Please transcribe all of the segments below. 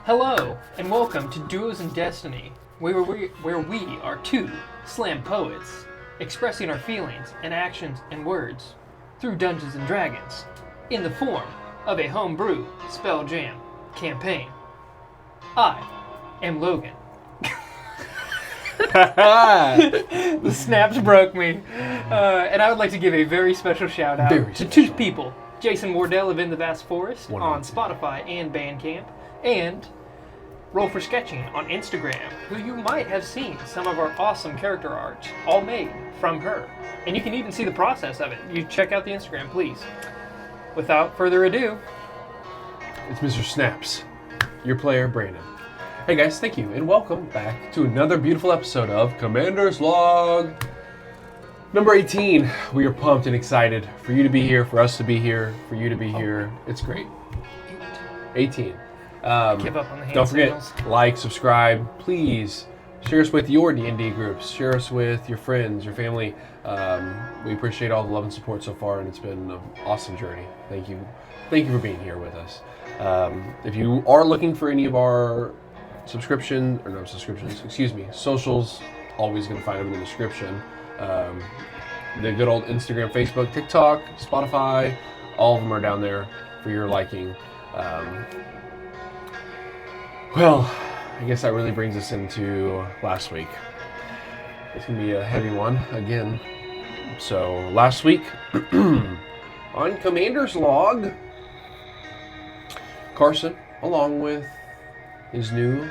Hello, and welcome to Duos in Destiny, where we are two slam poets, expressing our feelings and actions and words through Dungeons and Dragons, in the form of a homebrew Spelljammer campaign. I am Logan. The snaps broke me. And I would like to give a very special shout out to two people. Jason Wardell of In the Vast Forest on Spotify and Bandcamp, and Roll for Sketching on Instagram, who you might have seen some of our awesome character arts, all made from her. And you can even see the process of it. You check out the Instagram, please. Without further ado, it's Mr. Snaps, your player, Brandon. Hey guys, thank you, and welcome back to another beautiful episode of Commander's Log. Number 18. We are pumped and excited for you to be here, for us to be here, for you to be here. It's great. 18. Give up on the hand Don't forget, signals. like, subscribe, please. Share us with your D&D groups. Share us with your friends, your family. We appreciate all the love and support so far, and it's been an awesome journey. Thank you. Thank you for being here with us. If you are looking for any of our socials, always going to find them in the description. The good old Instagram, Facebook, TikTok, Spotify, all of them are down there for your liking. Well, I guess that really brings us into last week. It's going to be a heavy one again. So, last week, on Commander's Log, Carson, along with his new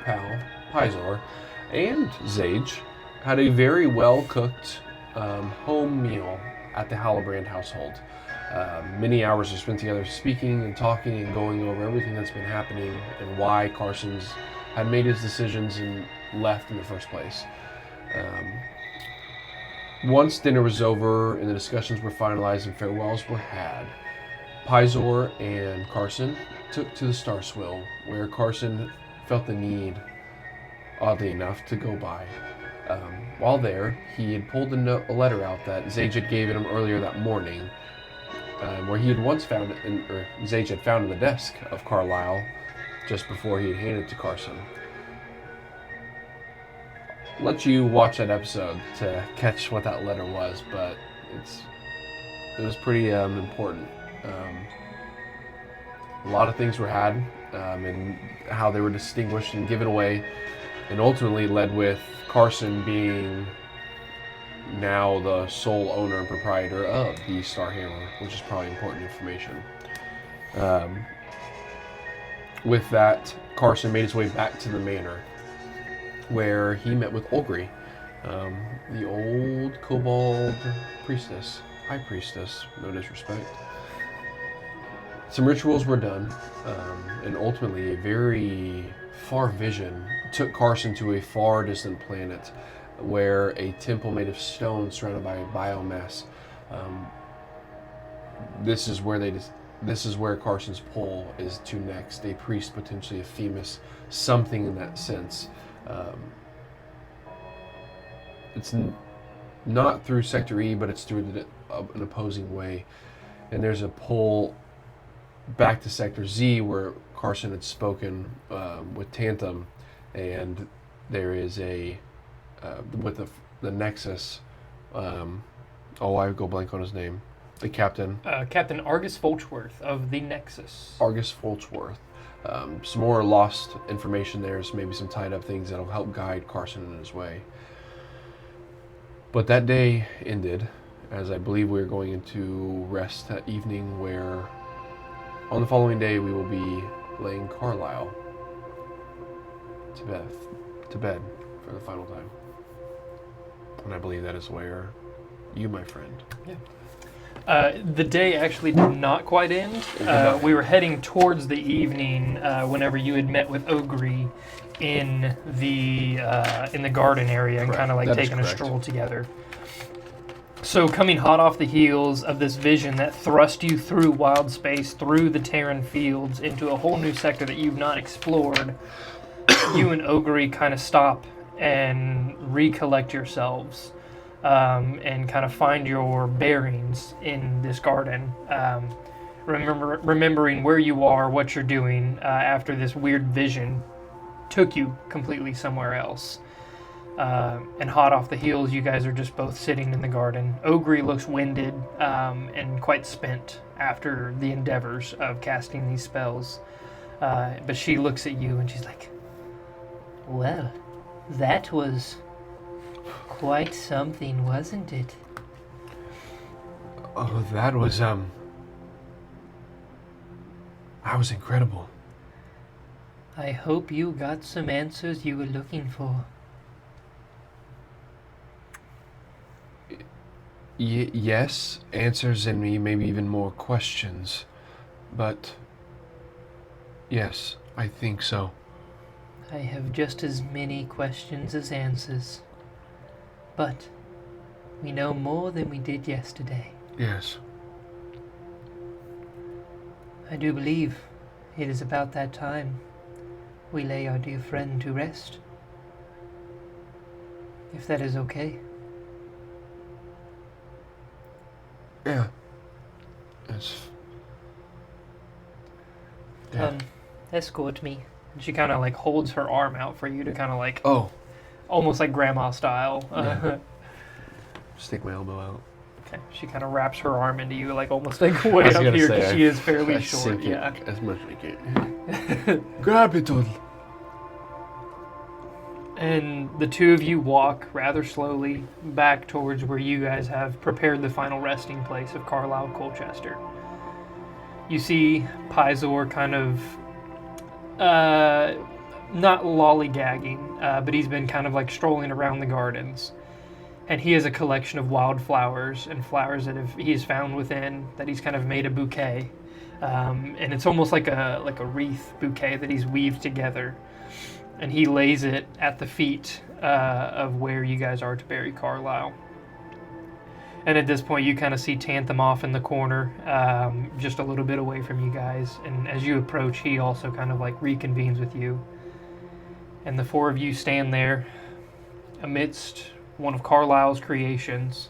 pal, Pizor, and Zage, had a very well-cooked home meal at the Hallebrand household. Many hours are spent together speaking and talking and going over everything that's been happening and why Carson's had made his decisions and left in the first place. Once dinner was over and the discussions were finalized and farewells were had, Pizor and Carson took to the Star Swill, where Carson felt the need, oddly enough, to go by. While there, he had pulled a letter out that Zage had given him earlier that morning, where he had once found it, or Zage had found in the desk of Carlisle just before he had handed it to Carson. I'll let you watch that episode to catch what that letter was, but it was pretty important. A lot of things were had, and how they were distinguished and given away, and ultimately led with Carson being now the sole owner and proprietor of the Starhammer, which is probably important information. With that, Carson made his way back to the manor, where he met with Olgri, the old kobold priestess, high priestess, no disrespect. Some rituals were done, and ultimately a very far vision took Carson to a far distant planet where a temple made of stone surrounded by biomass. This is where Carson's pull is to next. A priest, potentially a Themis, something in that sense. It's not through Sector E, but it's through an opposing way. And there's a pull back to Sector Z where Carson had spoken with Tantum, and there is a with the Nexus. I go blank on his name. The captain. Captain Argus Folchworth of the Nexus. Argus Folchworth. Some more lost information there, so maybe some tied up things that'll help guide Carson in his way. But that day ended, as I believe we're going into rest that evening, where on the following day we will be laying Carlisle to bed for the final time. And I believe that is where you, my friend. Yeah. The day actually did not quite end. We were heading towards the evening whenever you had met with Ogre in the garden area and kind of like taking a stroll together. So coming hot off the heels of this vision that thrust you through wild space, through the Terran fields, into a whole new sector that you've not explored, you and Ogre kind of stop and recollect yourselves and kind of find your bearings in this garden. remembering where you are, what you're doing after this weird vision took you completely somewhere else. And hot off the heels, you guys are just both sitting in the garden. Ogre looks winded and quite spent after the endeavors of casting these spells. But she looks at you and she's like, "Well, that was quite something, wasn't it?" Oh, that was incredible. "I hope you got some answers you were looking for." Yes, answers and maybe even more questions. But yes, I think so. I have just as many questions as answers. But we know more than we did yesterday. Yes. I do believe it is about that time we lay our dear friend to rest. If that is okay. Yeah. It's... Yeah. Escort me. And she kind of like holds her arm out for you to kind of like, Oh. almost like grandma style. Yeah. Stick my elbow out. Okay. She kind of wraps her arm into you, like almost like way up here because she is fairly short. Yeah. As much as I can. Grab it, all. And the two of you walk rather slowly back towards where you guys have prepared the final resting place of Carlisle Colchester. You see Pizor kind of, not lollygagging, but he's been kind of like strolling around the gardens. And he has a collection of wildflowers and flowers that he's found within, that he's kind of made a bouquet. And it's almost like a wreath bouquet that he's weaved together. And he lays it at the feet of where you guys are to bury Carlisle. And at this point, you kind of see Tanthem off in the corner, just a little bit away from you guys. And as you approach, he also kind of like reconvenes with you. And the four of you stand there amidst one of Carlisle's creations,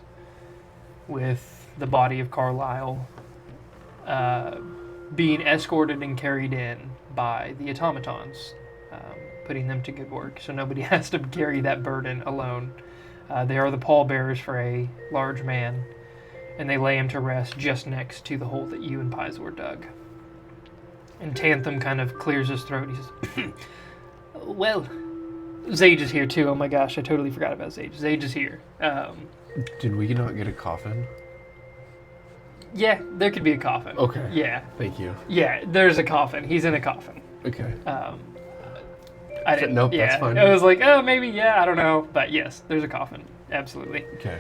with the body of Carlisle being escorted and carried in by the automatons. Putting them to good work, so nobody has to carry that burden alone. They are the pallbearers for a large man, and they lay him to rest just next to the hole that you and Pizor dug. And Tanthem kind of clears his throat. He says, "Well, Zage is here too. Oh my gosh, I totally forgot about Zage. Zage is here." Did we not get a coffin? Yeah, there could be a coffin. Okay. Yeah. Thank you. Yeah, there's a coffin. He's in a coffin. Okay. I didn't. Nope, yeah, that's fine. I was like, oh, maybe, yeah, I don't know. But yes, there's a coffin. Absolutely. Okay.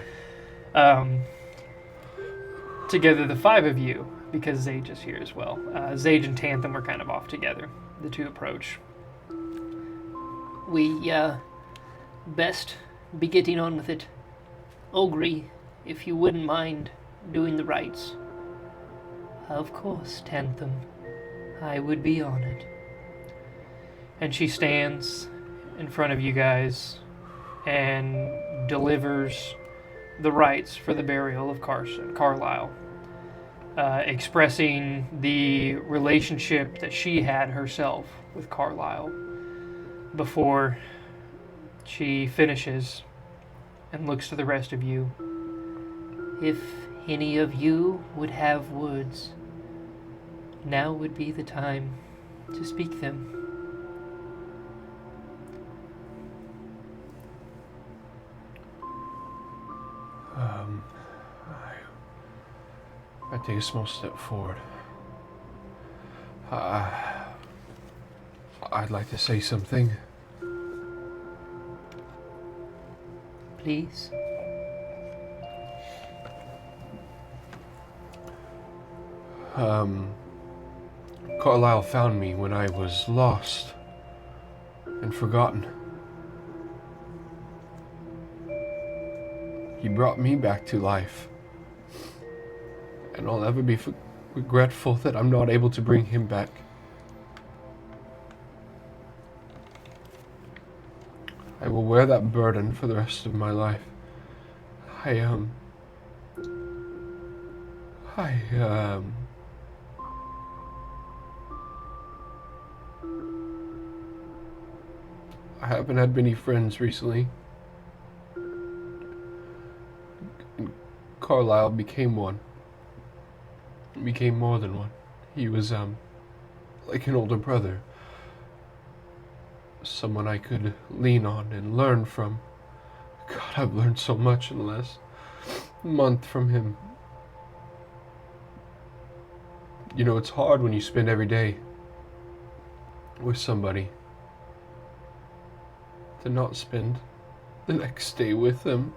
Together, the five of you, because Zage is here as well. Zage and Tanthem are kind of off together. The two approach. "We, best be getting on with it. Ogre, if you wouldn't mind doing the rites." "Of course, Tanthem. I would be honored." And she stands in front of you guys and delivers the rites for the burial of Carlisle, expressing the relationship that she had herself with Carlisle before she finishes and looks to the rest of you. "If any of you would have words, now would be the time to speak them." I take a small step forward. I'd like to say something. Please. Carlisle found me when I was lost and forgotten. He brought me back to life. And I'll never be regretful that I'm not able to bring him back. I will wear that burden for the rest of my life. I haven't had many friends recently. And Carlisle became one. Became more than one. He was, like an older brother. Someone I could lean on and learn from. God, I've learned so much in the last month from him. You know, it's hard when you spend every day with somebody to not spend the next day with them.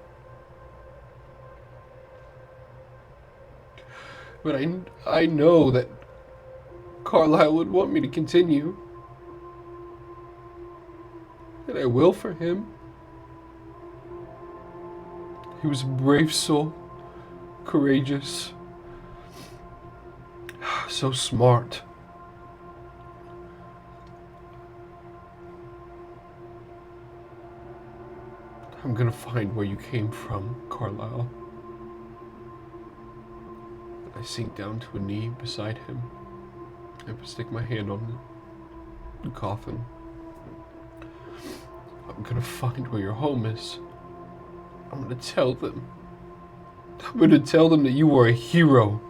But I know that Carlisle would want me to continue. And I will for him. He was a brave soul, courageous, so smart. I'm gonna find where you came from, Carlisle. I sink down to a knee beside him. I stick my hand on the coffin. I'm gonna find where your home is. I'm gonna tell them. I'm gonna tell them that you were a hero.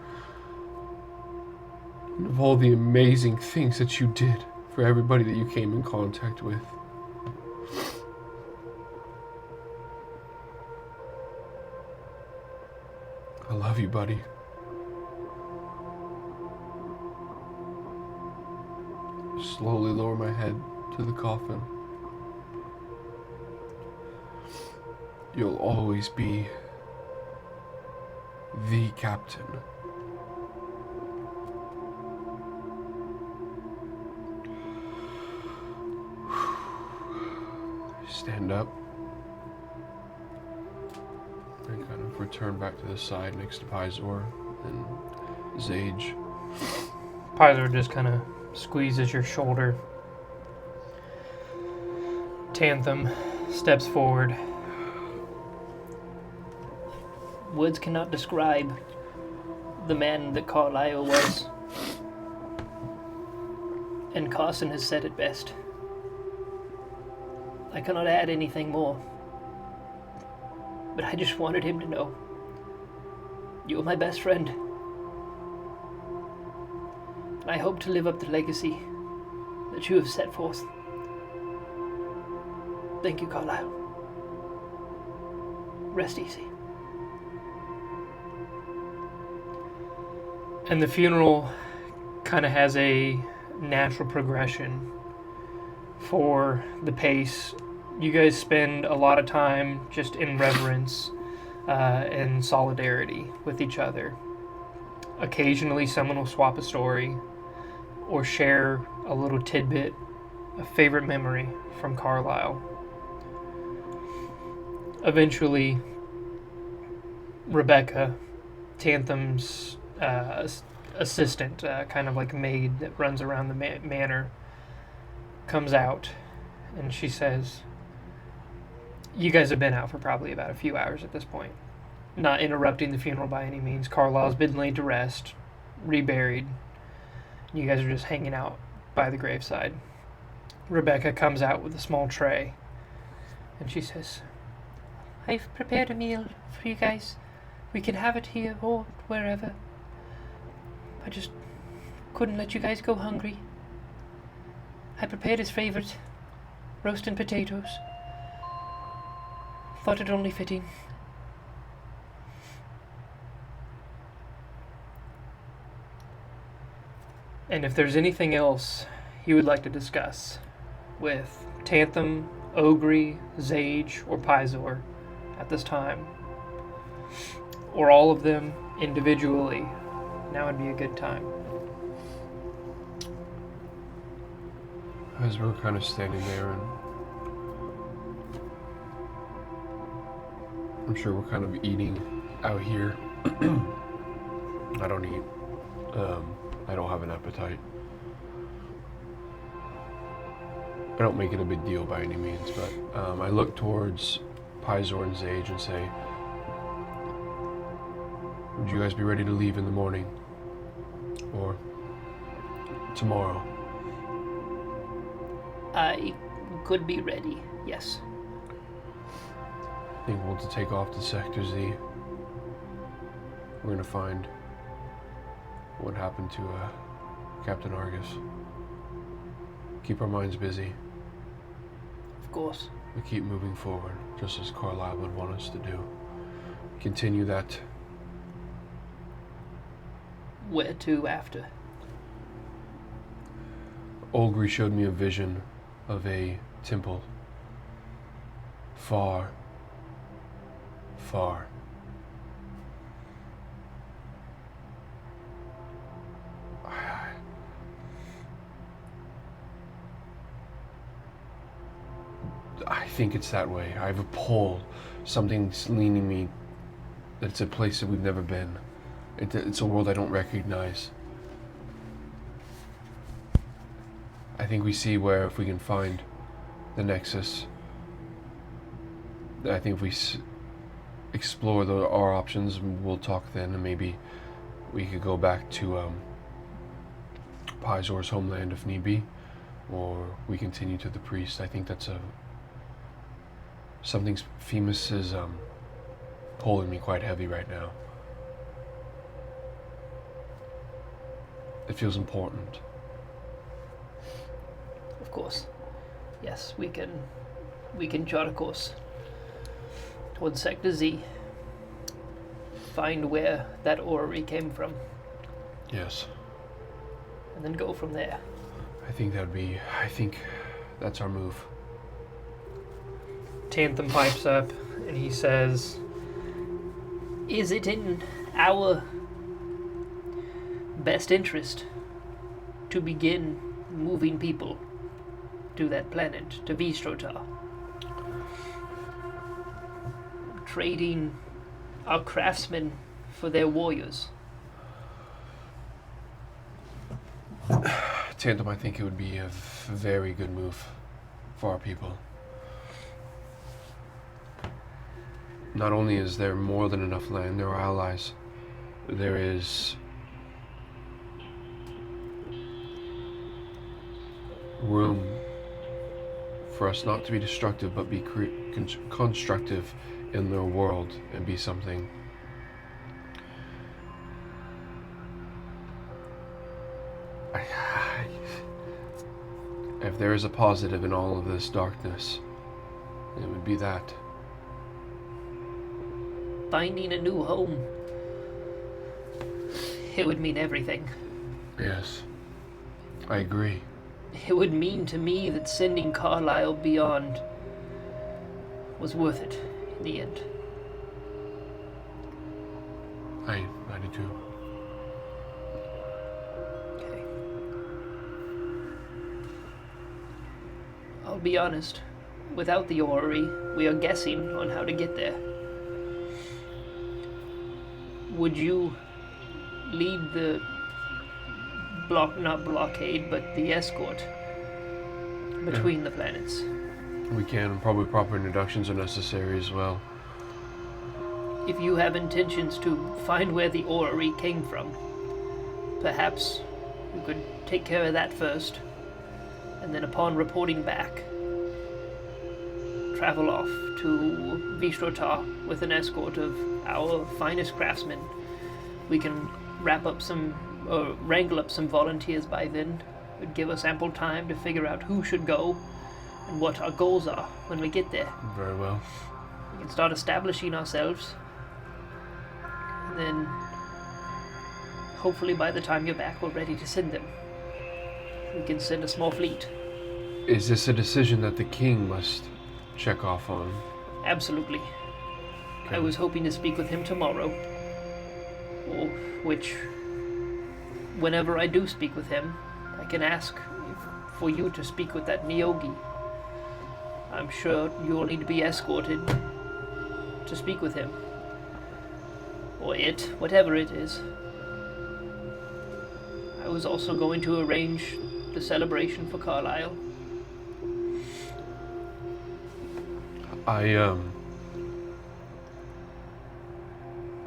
And of all the amazing things that you did for everybody that you came in contact with. I love you, buddy. Slowly lower my head to the coffin. You'll always be the captain. Stand up. I kind of return back to the side next to Pizor and Zage. Pizor just kind of squeezes your shoulder. Tanthem steps forward. Words cannot describe the man that Carlisle was. And Carson has said it best. I cannot add anything more. But I just wanted him to know. You're my best friend. And I hope to live up the legacy that you have set forth. Thank you, Carlisle. Rest easy. And the funeral kind of has a natural progression for the pace. You guys spend a lot of time just in reverence and solidarity with each other. Occasionally someone will swap a story or share a little tidbit, a favorite memory from Carlisle. Eventually, Rebecca, Tanthem's assistant, kind of like maid that runs around the manor, comes out and she says, you guys have been out for probably about a few hours at this point. Not interrupting the funeral by any means. Carlisle's been laid to rest, reburied. You guys are just hanging out by the graveside. Rebecca comes out with a small tray and she says, I've prepared a meal for you guys. We can have it here or wherever. I just couldn't let you guys go hungry. I prepared his favorite, roast and potatoes. Thought it only fitting. And if there's anything else you would like to discuss with Tanthem, Ogre, Zage, or Pizor at this time, or all of them individually, now would be a good time. As we're kind of standing there, and I'm sure we're kind of eating out here. I don't eat. I don't have an appetite. I don't make it a big deal by any means, but I look towards Pizor and Zage and say, would you guys be ready to leave in the morning? Or tomorrow? I could be ready, yes. I think we'll to take off to Sector Z. We're gonna find what happened to Captain Argus. Keep our minds busy. Of course. We keep moving forward, just as Carlisle would want us to do. Continue that. Where to after? Olgri showed me a vision of a temple. Far, far. I think it's that way. I have a pull. Something's leaning me that it's a place that we've never been. It's a world I don't recognize. I think we see where if we can find the Nexus, I think if we explore our options, we'll talk then, and maybe we could go back to Pizor's homeland if need be, or we continue to the priest. I think that's something Femus is pulling me quite heavy right now. It feels important. Of course. Yes, we can chart a course towards Sector Z. Find where that orrery came from. Yes. And then go from there. I think that's our move. Tantham pipes up and he says, "Is it in our best interest to begin moving people to that planet, to Vistrotar? Trading our craftsmen for their warriors?" Tantham, I think it would be a very good move for our people. Not only is there more than enough land, there are allies. There is room for us not to be destructive, but be constructive in their world and be something. If there is a positive in all of this darkness, it would be that. Finding a new home. It would mean everything. Yes, I agree. It would mean to me that sending Carlisle beyond was worth it in the end. I do too. Okay. I'll be honest. Without the orrery, we are guessing on how to get there. Would you lead the not blockade, but the escort between the planets? We can. Probably proper introductions are necessary as well. If you have intentions to find where the orrery came from, perhaps you could take care of that first, and then upon reporting back, travel off to Vistrotar with an escort of our finest craftsmen. We can wrangle up some volunteers by then. It would give us ample time to figure out who should go and what our goals are when we get there. Very well. We can start establishing ourselves. And then, hopefully by the time you're back, we're ready to send them. We can send a small fleet. Is this a decision that the king must check off on? Absolutely. Okay. I was hoping to speak with him tomorrow. Which, whenever I do speak with him, I can ask for you to speak with that Neogi. I'm sure you'll need to be escorted to speak with him. Or it, whatever it is. I was also going to arrange the celebration for Carlisle. I'm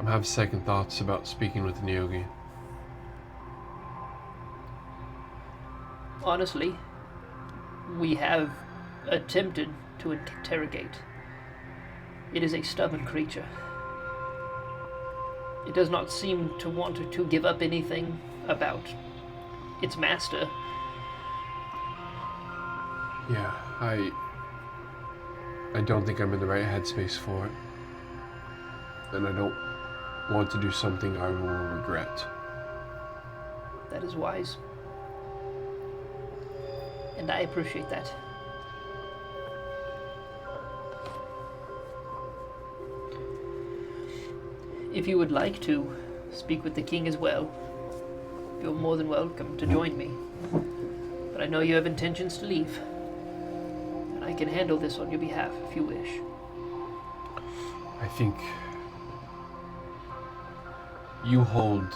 having second thoughts about speaking with Neogi. Honestly, we have attempted to interrogate. It is a stubborn creature. It does not seem to want to give up anything about its master. Yeah, I don't think I'm in the right headspace for it. And I don't want to do something I will regret. That is wise. And I appreciate that. If you would like to speak with the king as well, you're more than welcome to join me. But I know you have intentions to leave. And I can handle this on your behalf if you wish. I think you hold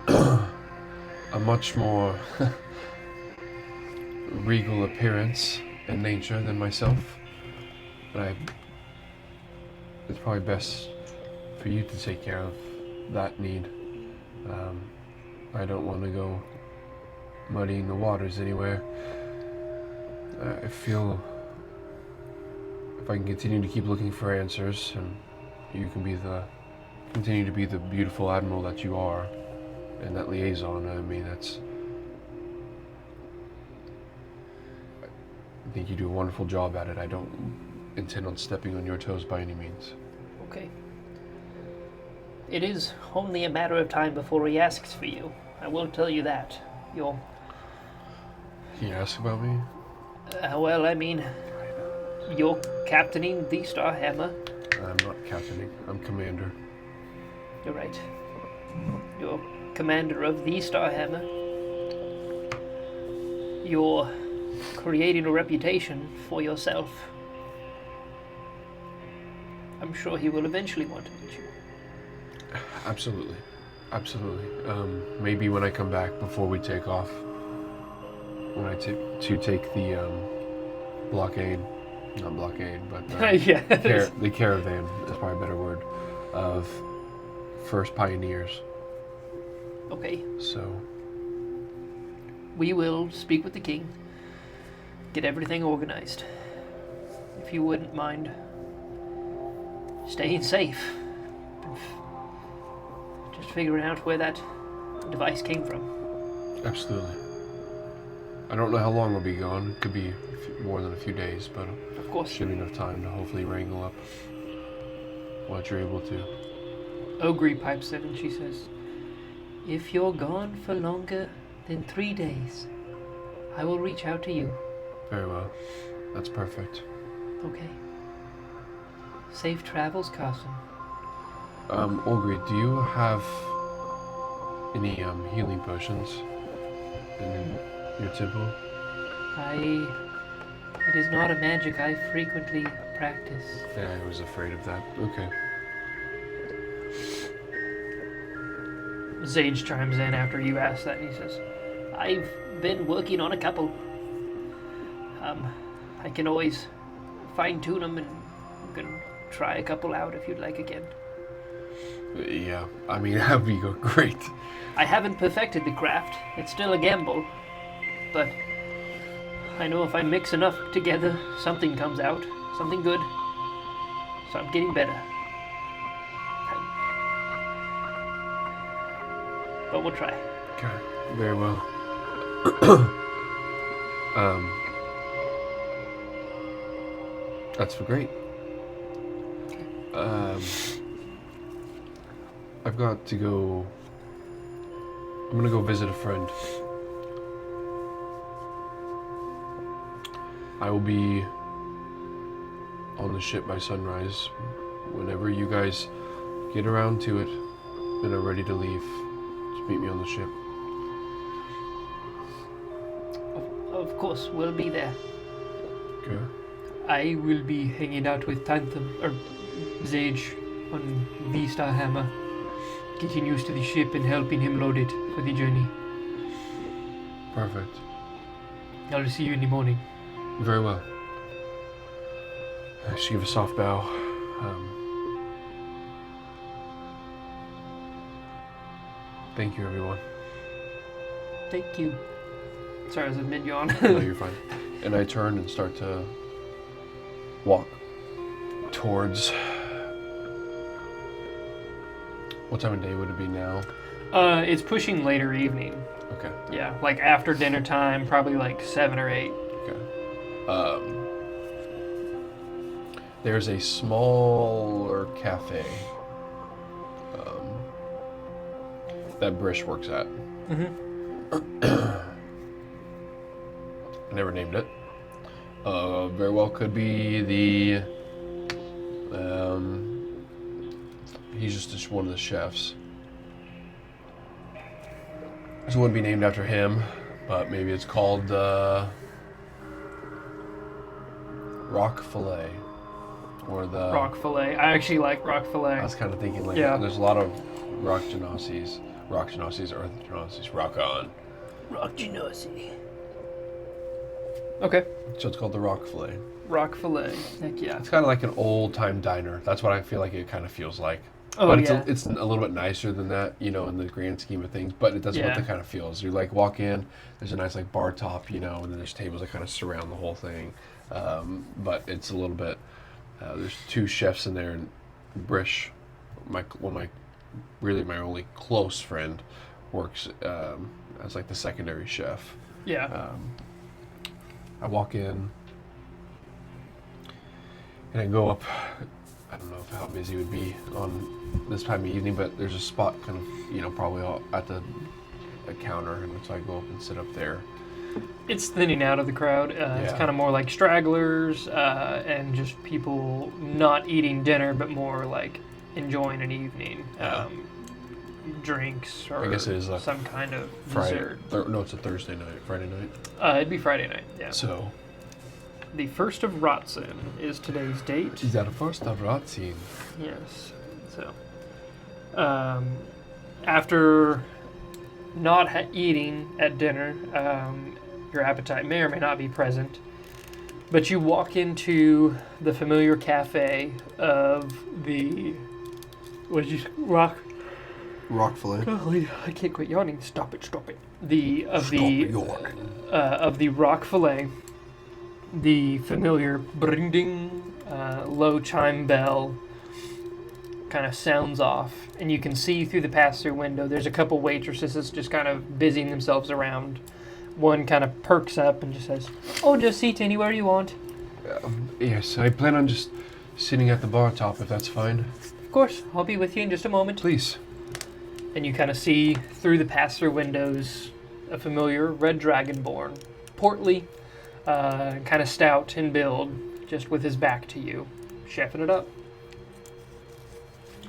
a much more regal appearance and nature than myself. And it's probably best for you to take care of that need. I don't want to go muddying the waters anywhere. I feel if I can continue to keep looking for answers, and you can continue to be the beautiful admiral that you are, and that liaison. I mean, I think you do a wonderful job at it. I don't intend on stepping on your toes by any means. Okay. It is only a matter of time before he asks for you. I will tell you that. He asked about me? Well, I mean, you're captaining the Starhammer. I'm not captaining. I'm commander. You're right. You're commander of the Starhammer. You're creating a reputation for yourself. I'm sure he will eventually want to meet you. Absolutely. Absolutely. Maybe when I come back before we take off, when I take the blockade, not blockade, but yeah. the caravan is probably a better word, of first pioneers. Okay. So we will speak with the king, get everything organized. If you wouldn't mind staying safe. Just figuring out where that device came from. Absolutely. I don't know how long we'll be gone. It could be more than a few days, but Of course. should be enough time to hopefully wrangle up what you're able to. Ogre pipes in and she says, "If you're gone for longer than 3 days, I will reach out to you." Very well. That's perfect. Okay. Safe travels, Carson. Olgri, do you have any healing potions in your temple? It is not a magic I frequently practice. Yeah, I was afraid of that. Okay. Zage chimes in after you ask that and he says, "I've been working on a couple. I can always fine-tune them and you can try a couple out if you'd like again." Yeah, I mean, that would be great. I haven't perfected the craft. It's still a gamble. But I know if I mix enough together, something comes out. Something good. So I'm getting better. But we'll try. Okay, very well. That's great. I've got to go. I'm gonna go visit a friend. I will be on the ship by sunrise. Whenever you guys get around to it and are ready to leave, just meet me on the ship. Of course, we'll be there. Okay. I will be hanging out with Zage on the Starhammer, getting used to the ship and helping him load it for the journey. Perfect. I'll see you in the morning. Very well. I should give a soft bow. Thank you, everyone. Thank you. Sorry, I was a mid-yawn. No, you're fine. And I turn and start to walk towards... What time of day would it be now? It's pushing later evening. Okay. Yeah, like after dinner time, probably like 7 or 8. Okay. There's a smaller cafe that Brish works at. I never named it. Very well could be the... he's just one of the chefs. This wouldn't be named after him, but maybe it's called Rock Fillet. Or the... Rock fillet. I actually like rock fillet. I was kind of thinking, like, Yeah. there's a lot of rock genosies, earth genosies, rock on. Rock genasi. Okay. So it's called the Rock Fillet. Rock fillet. Heck yeah. It's kind of like an old-time diner. That's what I feel like it kind of feels like. Oh, but yeah. it's a little bit nicer than that, you know, in the grand scheme of things. But it doesn't what Yeah. the kind of feels. You like walk in, there's a nice like bar top, you know, and then there's tables that kind of surround the whole thing. But it's a little bit. There's 2 chefs in there, and Brish, my only close friend, works as like the secondary chef. Yeah. I walk in, and I go up. I don't know how busy it would be on this time of evening, but there's a spot kind of, you know, probably at the counter, and so I go up and sit up there. It's thinning out of the crowd. It's Yeah. kind of more like stragglers and just people not eating dinner, but more like enjoying an evening. Yeah. Drinks or I guess it is a some kind of Friday. dessert. No, it's a Thursday night, Friday night. It'd be Friday night, yeah. So, The 1st of Rotsin is today's date. is that a first of Ratzin? Yes. So, after not eating at dinner, your appetite may or may not be present, but you walk into the familiar cafe of the... What did you... Rock Fillet. Golly, I can't quit yawning. Stop it. Of the Rock Fillet, the familiar bring-ding, low chime bell kind of sounds off, and you can see through the pass-through window there's a couple waitresses just kind of busying themselves around. One kind of perks up and just says, "Oh, just seat anywhere you want." Yes, I plan on just sitting at the bar top, if that's fine. Of course, I'll be with you in just a moment. Please. And you kind of see through the pass-through windows a familiar red dragonborn, portly, kind of stout in build, just with his back to you, chefing it up.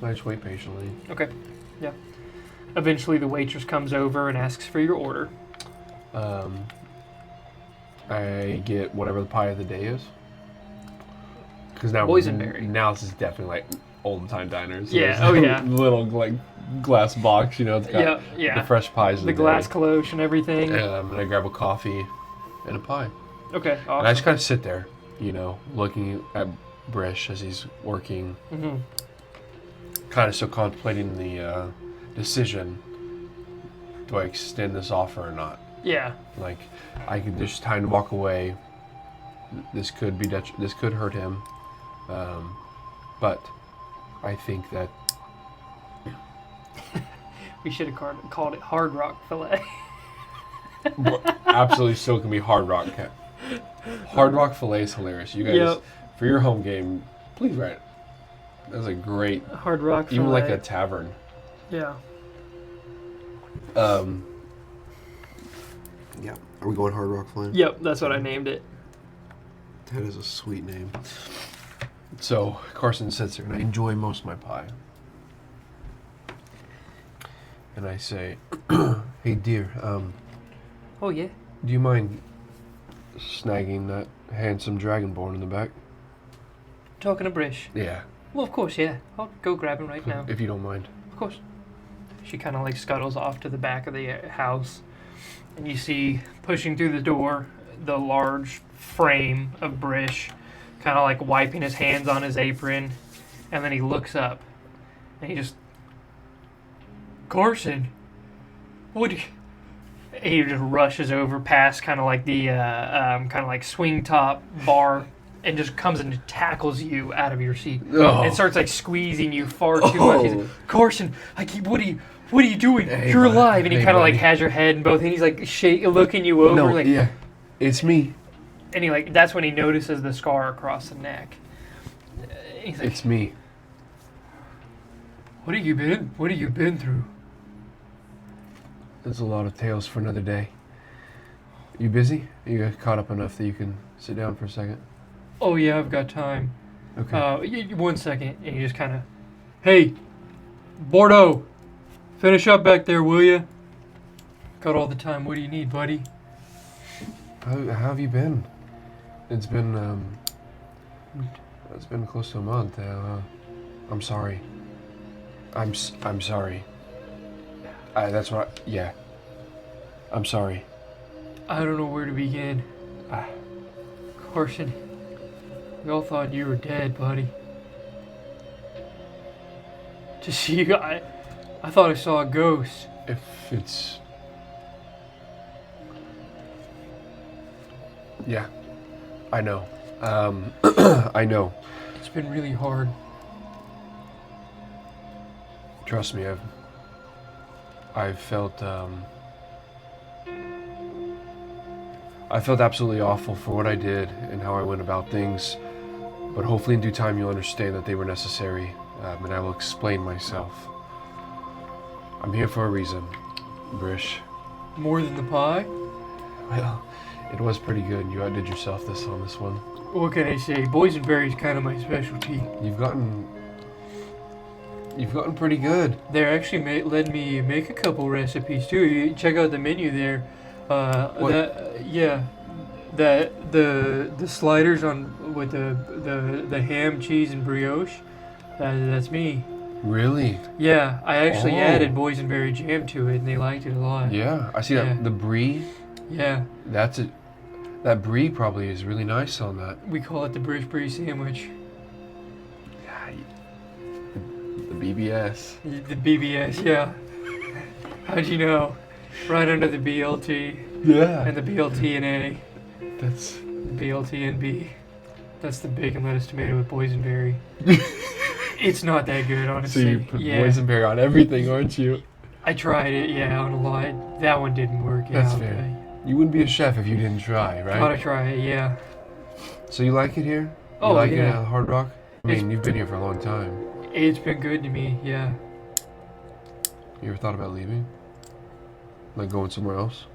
I just wait patiently. Okay, yeah. Eventually the waitress comes over and asks for your order. I get whatever the pie of the day is. Because now, Boysenberry. Now this is definitely like old time diners. So Yeah, there's oh yeah. Little like glass box, you know, it's got Yeah. the fresh pies. of The day. glass cloche and everything. And I grab a coffee and a pie. Okay, awesome. And I just kind of sit there, you know, looking at Brish as he's working, Mm-hmm. kind of still contemplating the decision. Do I extend this offer or not? Yeah. Like, I could just time to walk away. This could be this could hurt him, but I think that We should have called it Hard Rock Fillet. absolutely still can be Hard Rock. Hard Rock Fillet is hilarious. You guys, Yep. for your home game, please write it. That's a great, Hard Rock Fillet. even like a tavern. Yeah. Yeah. Are we going Hard Rock Flame? Yep, that's what I named it. That is a sweet name. So Carson sits there, and I enjoy most of my pie. And I say, "Hey, dear, Oh, yeah? do you mind snagging that handsome dragonborn in the back?" Talking to Brish. Yeah, Well, of course, yeah. I'll go grab him right now. if you don't mind. Of course. She kind of like scuttles off to the back of the house, and you see pushing through the door the large frame of Brish, kind of like wiping his hands on his apron, and then he looks up, and he just, Carson, what? He just rushes over past kind of like the kind of like swing top bar and just comes and tackles you out of your seat Oh. and starts like squeezing you far too much. He's like, Carson, what are you doing? Hey, You're buddy. alive. And he Hey, kind of like buddy. has your head in both hands. He's like looking you over. No, like, yeah, it's me. And he like that's when he notices the scar across the neck. He's like, It's me. What have you been through? There's a lot of tales for another day. You busy? You caught up enough that you can sit down for a second? Oh yeah, I've got time. Okay. 1 second, and you just kind of, hey, Bordeaux, finish up back there, will you? Got all the time. What do you need, buddy? How have you been? It's been close to a month. I'm sorry. I'm sorry. That's what. Yeah. I'm sorry. I don't know where to begin. Carson, we all thought you were dead, buddy. To see you, I thought I saw a ghost. If it's. Yeah. I know. I know. It's been really hard. Trust me, I've felt I felt absolutely awful for what I did and how I went about things, but hopefully in due time you'll understand that they were necessary, and I will explain myself. I'm here for a reason, Brish. More than the pie? Well, it was pretty good. You outdid yourself on this one. What can I say? Boysenberry's kind of my specialty. You've gotten pretty good. They actually let me make a couple recipes too. You check out the menu there. The sliders on with the ham, cheese, and brioche. That's me. Really? Yeah, I actually Oh. added boysenberry jam to it, and they liked it a lot. Yeah, I see Yeah. that. The brie. Yeah, That's it. That brie probably is really nice on that. we call it the brie sandwich. The BBS. The BBS, yeah. How'd you know? Right under the BLT Yeah. and the BLT and A. That's. The BLT and B. That's the bacon, lettuce, tomato with boysenberry. It's not that good, So honestly. you put yeah. boysenberry on everything, aren't you? I tried it, yeah, on a lot. That one didn't work That's out. fair. You wouldn't be a chef if you didn't try, I gotta right? try it, yeah. So you like it here? You Oh, like it yeah. at Hard Rock? I It's- mean, you've been here for a long time. It's been good to me, yeah. You ever thought about leaving? Like going somewhere else?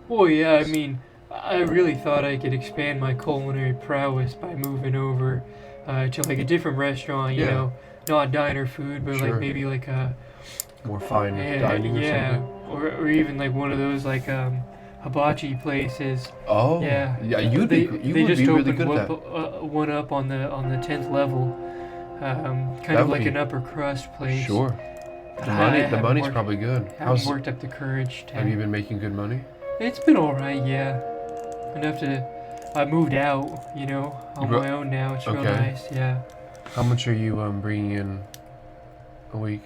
Well, yeah, I mean, I really thought I could expand my culinary prowess by moving over to like a different restaurant, you Yeah. know, not diner food, but Sure. like maybe like a More fine yeah, dining or yeah, something? or even like one of those like hibachi places. Oh. Yeah, Yeah, you'd they, be, you they would just be really opened good at one, that. one up on the 10th level, kind That of would like be- an upper crust place. Sure. But The I money, the haven't money's worked- probably good. Haven't worked up the courage to. Have you been making good money? It's been all right, yeah. Enough to. I moved out, you know, on bro- my own now. It's real Okay. nice, yeah. How much are you bringing in a week?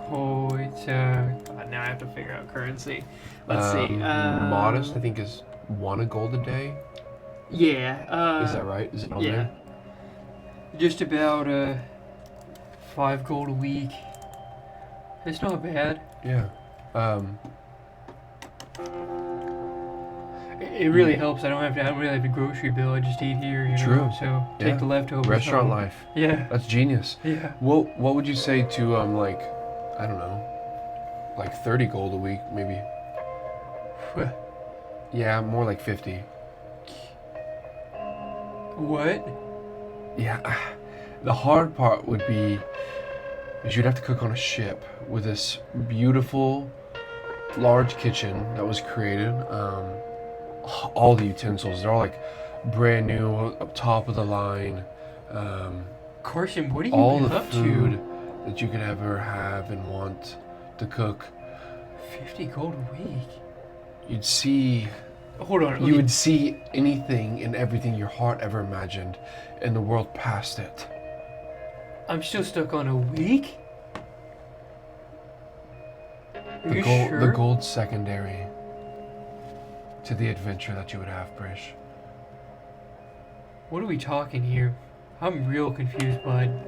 Oh, it's God, now I have to figure out currency. Let's see. Modest, I think, is 1 gold a day. Yeah. Is that right? Is it on Yeah. there? Just about 5 gold a week. It's not bad. Yeah. It really helps. I don't really have a grocery bill. I just eat here, you know. True. So take Yeah. the leftovers. Restaurant home. life. Yeah. That's genius. Yeah. What would you say to like, I don't know, like 30 gold a week maybe? Yeah, more like 50. What? Yeah. The hard part would be is you'd have to cook on a ship with this beautiful large kitchen that was created. All the utensils, they're all like brand new, up top of the line. Carson, what are you All been the up food that you could ever have and want to cook. to? 50 gold a week. You'd see, Hold on. you would see anything and everything your heart ever imagined in the world past it. I'm still stuck on a week? Are you The sure? gold's secondary to the adventure that you would have, Brish. What are we talking here? I'm real confused, bud.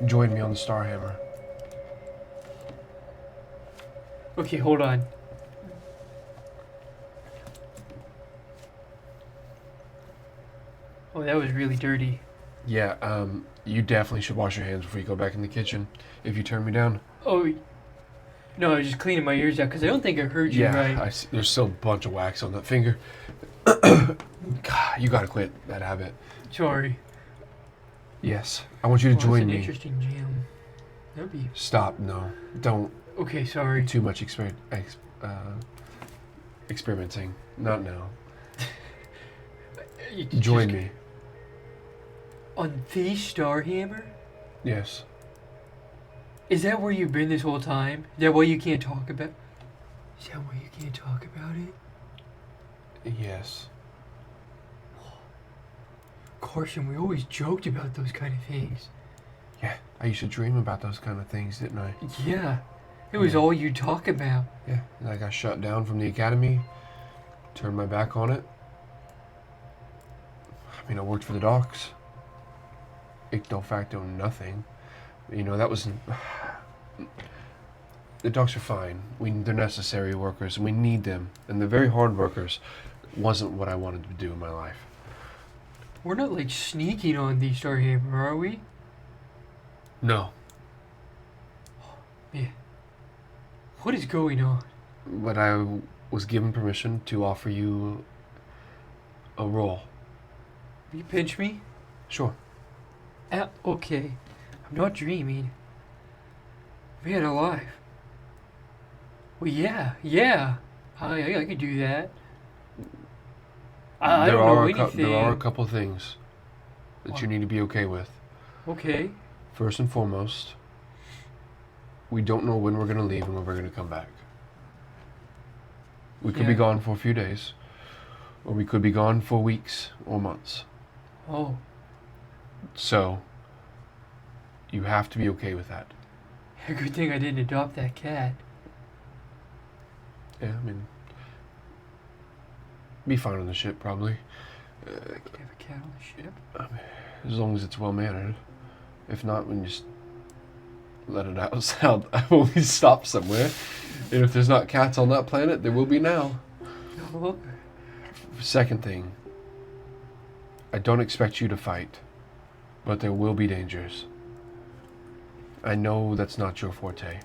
Join me on the Starhammer. Okay, hold on. Oh, that was really dirty. Yeah, you definitely should wash your hands before you go back in the kitchen. If you turn me down. Oh, no, I was just cleaning my ears out because I don't think I heard you Yeah, right. I see, there's still a bunch of wax on that finger. God, you gotta quit that habit. Sorry. Yes, I want you to Well, join that's an me. interesting jam. That'd be... Stop, no. Don't. Okay, sorry. Too much experimenting. Not now. You Join just- me. On the Starhammer? Yes. Is that where you've been this whole time? Is that why you can't talk about... Is that why you can't talk about it? Yes. Carson, we always joked about those kind of things. Yeah, I used to dream about those kind of things, didn't I? Yeah. It was Yeah. all you talk about. Yeah, and I got shut down from the academy. Turned my back on it. I mean, I worked for the docks. Icto facto nothing. You know, that was... The docks are fine. They're necessary workers, and we need them. And they're very hard workers. Wasn't what I wanted to do in my life. We're not like sneaking on the Starhammer, are we? No. Man. What is going on? But I was given permission to offer you a role. Will you pinch me? Sure. Okay. I'm not dreaming. Man alive. Well, yeah. I could do that. I don't know anything. There are a couple things that you need to be okay with. Okay. First and foremost, we don't know when we're going to leave and when we're going to come back. We could be Yeah. gone for a few days, or we could be gone for weeks or months. Oh, So, you have to be okay with that. a good thing I didn't adopt that cat. Yeah, I mean, be fine on the ship, probably. I could have a cat on the ship. As long as it's well mannered. If not, we can just let it out when we stop somewhere. And if there's not cats on that planet, there will be now. Oh, Second thing, I don't expect you to fight, but there will be dangers. I know that's not your forte.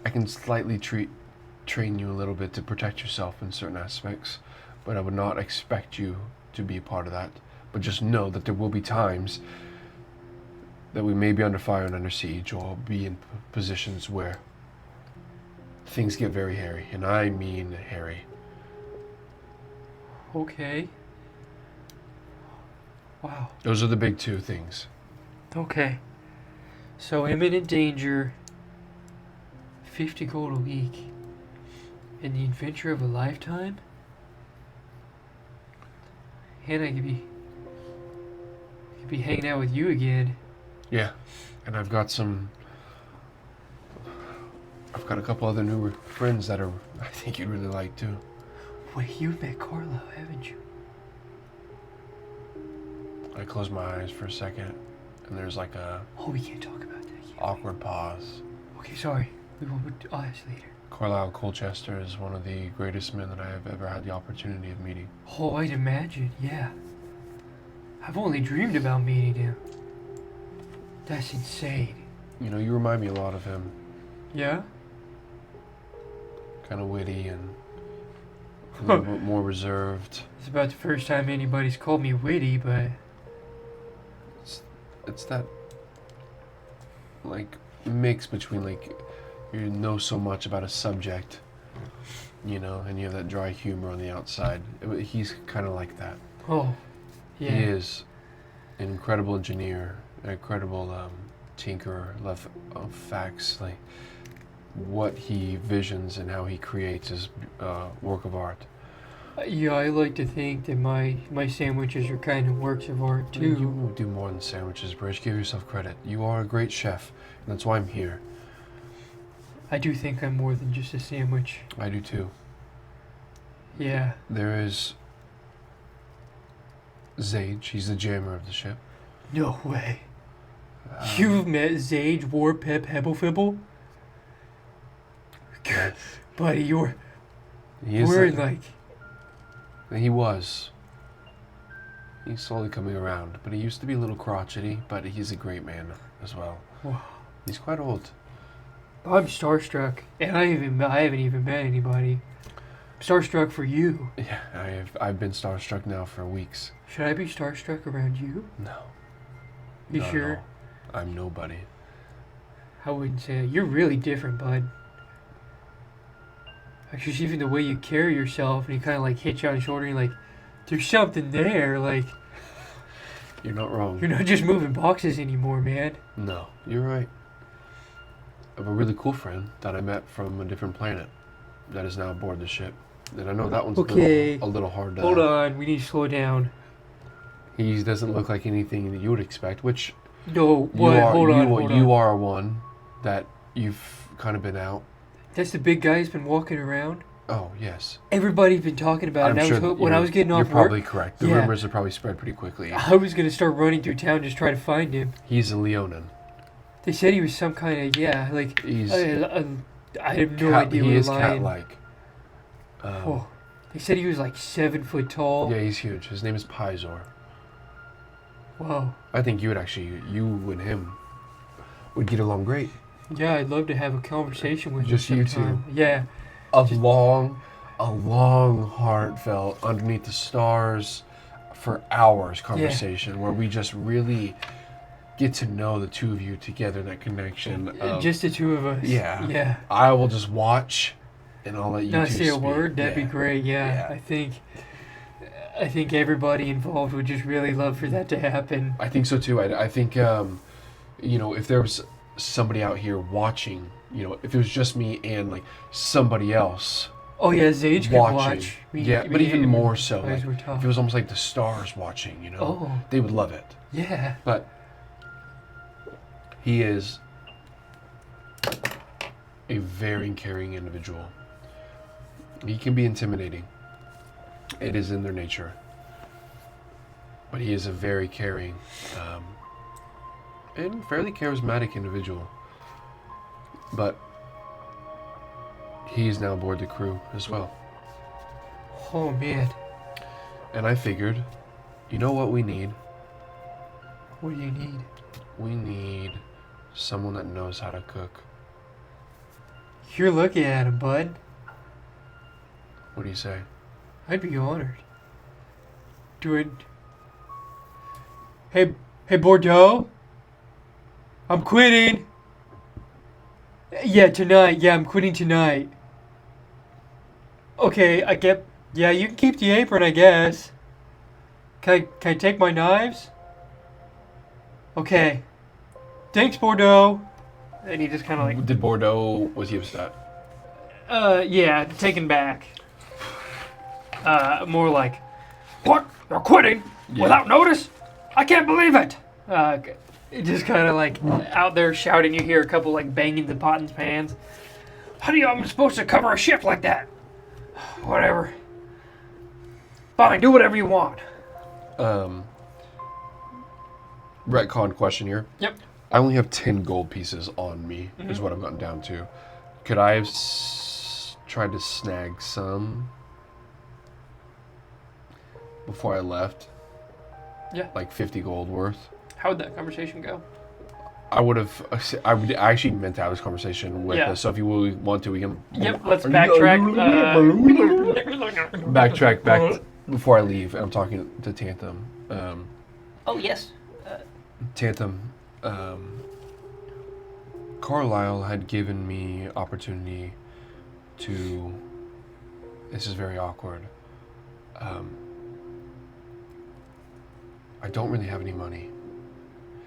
I can slightly train you a little bit to protect yourself in certain aspects, but I would not expect you to be a part of that. But just know that there will be times that we may be under fire and under siege, or be in positions where things get very hairy, and I mean hairy. okay. Wow. Those are the big two things. Okay. So imminent danger. 50 gold a week. And the adventure of a lifetime? And I could be hanging out with you again. Yeah, and I've got a couple other new friends that I think you'd really like too. Wait, you've met Carlo, haven't you? I close my eyes for a second, and there's like a Oh, we can't talk about that yet. awkward pause. Okay, sorry. I'll ask later. Carlisle Colchester is one of the greatest men that I have ever had the opportunity of meeting. Oh, I'd imagine, yeah. I've only dreamed about meeting him. That's insane. You know, you remind me a lot of him. Yeah? Kind of witty and a little bit more reserved. It's about the first time anybody's called me witty, but... It's that, like, mix between, like, you know so much about a subject, you know, and you have that dry humor on the outside. He's kind of like that. Oh, yeah. He is an incredible engineer, an incredible tinkerer, love of facts, like what he visions and how he creates his work of art. Yeah, I like to think that my sandwiches are kind of works of art, too. You will do more than sandwiches, Bridge. Give yourself credit. You are a great chef, and that's why I'm here. I do think I'm more than just a sandwich. I do too. Yeah. There is Zage. He's the jammer of the ship. No way. You've met Zage, War, Pep, Hebblefibble? Yes. Buddy, you're... He is We're the- like... He was. He's slowly coming around, but he used to be a little crotchety, but he's a great man as well. Wow. He's quite old. I'm starstruck, and I haven't even met anybody. I'm starstruck for you. Yeah, I've been starstruck now for weeks. Should I be starstruck around you? No. You No, sure? no. I'm nobody. I wouldn't say it. You're really different, bud. Like, just even the way you carry yourself, and you kind of like hit you on the shoulder, and you're like, there's something there. Like, You're not wrong. you're not just moving boxes anymore, man. No, you're right. I have a really cool friend that I met from a different planet that is now aboard the ship. And I know that one's Okay. a little hard to... Hold on, we need to slow down. He doesn't look like anything that you would expect, which No, what? Hold on. you are one that you've kind of been out. That's the big guy who's been walking around. Oh, yes. Everybody's been talking about it. And I was when I was getting off You're work, probably correct. The Yeah. rumors have probably spread pretty quickly. I was gonna start running through town just trying to find him. He's a Leonin. They said he was some kind of like He's I have no idea he what is a lion. cat-like. Oh, they said he was like 7 foot tall. Yeah, he's huge. His name is Pizor. Wow. I think you and him would get along great. Yeah, I'd love to have a conversation with Just him you sometime. Yeah. A long, heartfelt, underneath the stars, for hours conversation where we just really get to know the two of you together, that connection. Of, Just the two of us. Yeah. Yeah. I will just watch, and I'll let you Not two say a speak. word. That'd be great. Yeah. Yeah. I think everybody involved would just really love for that to happen. I think so too. I think, if there was somebody out here watching, if it was just me and like somebody else Oh yeah, Zage could watching, watch. but even more so, guys like, were tough. if it was almost like the stars watching, Oh. they would love it. Yeah. But he is a very caring individual. He can be intimidating. It is in their nature. But he is a very caring and fairly charismatic individual. But he is now aboard the crew as well. Oh man. And I figured, you know what we need? What do you need? We need someone that knows how to cook. You're looking at him, bud. What do you say? I'd be honored. Do it. Hey, Bordeaux. I'm quitting. Yeah, tonight. Yeah, I'm quitting tonight. Okay, yeah, you can keep the apron, I guess. Can I take my knives? Okay. Thanks, Bordeaux. And he just kind of like, Did Bordeaux, was he upset? yeah, taken back. More like, what? You're quitting? Yeah. Without notice? I can't believe it! Just kind of like out there shouting. You hear a couple like banging the pot and pans. How do you, I'm supposed to cover a ship like that? Whatever. Fine, do whatever you want. Retcon question here. Yep. I only have 10 gold pieces on me, is what I've gotten down to. Could I have tried to snag some before I left? Yeah. Like 50 gold worth? How'd that conversation go? I actually meant to have this conversation with Yeah. us, so if you really want to, we can... Yep, let's backtrack. Backtrack back before I leave, and I'm talking to Tantum. Oh, yes. Tantum, Carlisle had given me opportunity to... This is very awkward. I don't really have any money.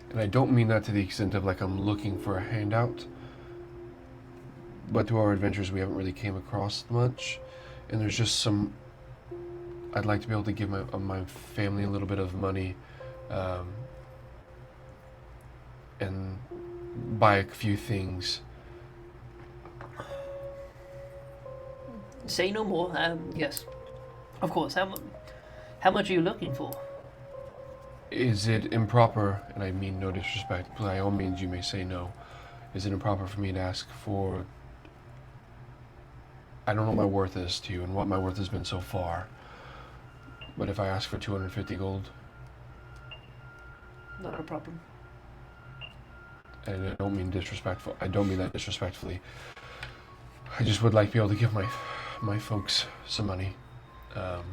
And I don't mean that to the extent of like I'm looking for a handout. But through our adventures, we haven't really came across much. And there's just some... I'd like to be able to give my family a little bit of money. And buy a few things. Say no more. Yes. Of course. How much are you looking for? Is it improper, and I mean no disrespect, by all means you may say no, is it improper for me to ask for... I don't know what my worth is to you and what my worth has been so far, but if I ask for 250 gold, Not a problem. and I don't mean disrespectful, I don't mean that disrespectfully, I just would like to be able to give my folks some money. How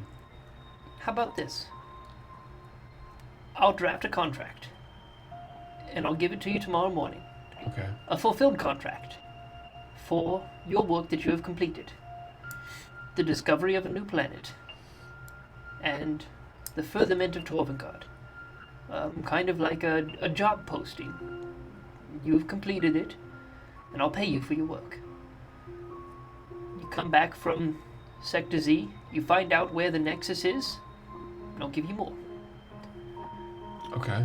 about this? I'll draft a contract, and I'll give it to you tomorrow morning. Okay. A fulfilled contract for your work that you have completed. The discovery of a new planet. And the furtherment of Torvengard. Kind of like a job posting. You've completed it, and I'll pay you for your work. You come back from Sector Z, you find out where the Nexus is, and I'll give you more. Okay.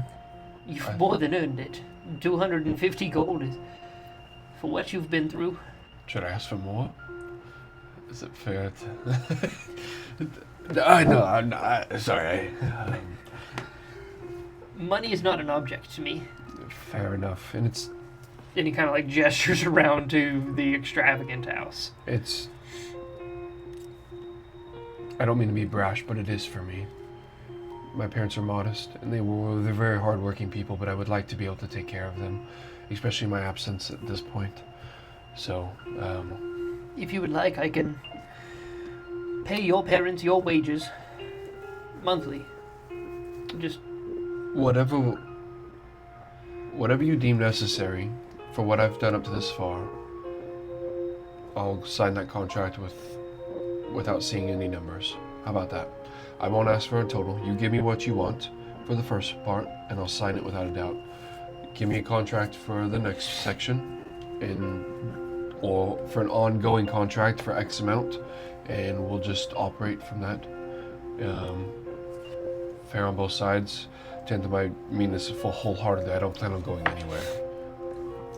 You've more than earned it. 250 gold is for what you've been through. Should I ask for more? Is it fair to... I know, I'm not... Sorry. Money is not an object to me. Fair enough. And it's... And he kind of like gestures around to the extravagant house. It's... I don't mean to be brash, but it is for me. My parents are modest, and they're very hardworking people, but I would like to be able to take care of them, especially in my absence at this point. So, If you would like, I can pay your parents your wages monthly. Just whatever you deem necessary for what I've done up to this far, I'll sign that contract without seeing any numbers. How about that? I won't ask for a total. You give me what you want for the first part, and I'll sign it without a doubt. Give me a contract for the next section, or for an ongoing contract for X amount, and we'll just operate from that. Fair on both sides. Tend to mean this wholeheartedly. I don't plan on going anywhere.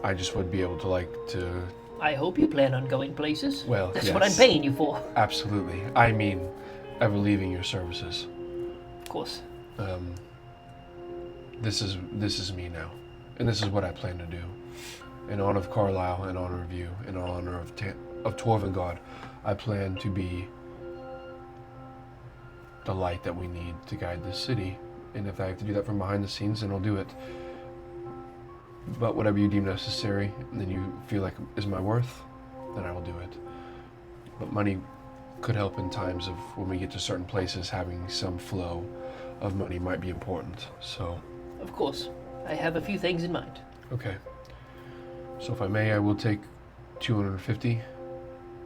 I just would be able to I hope you plan on going places. Well, that's yes. what I'm paying you for. Absolutely. I mean, ever leaving your services. Of course. This is me now, and this is what I plan to do. In honor of Carlisle, in honor of you, in honor of Torvengard, I plan to be the light that we need to guide this city. And if I have to do that from behind the scenes, then I'll do it. But whatever you deem necessary, and then you feel like is my worth, then I will do it. But money could help in times of when we get to certain places, having some flow of money might be important. So, Of course. I have a few things in mind. okay. So if I may, I will take 250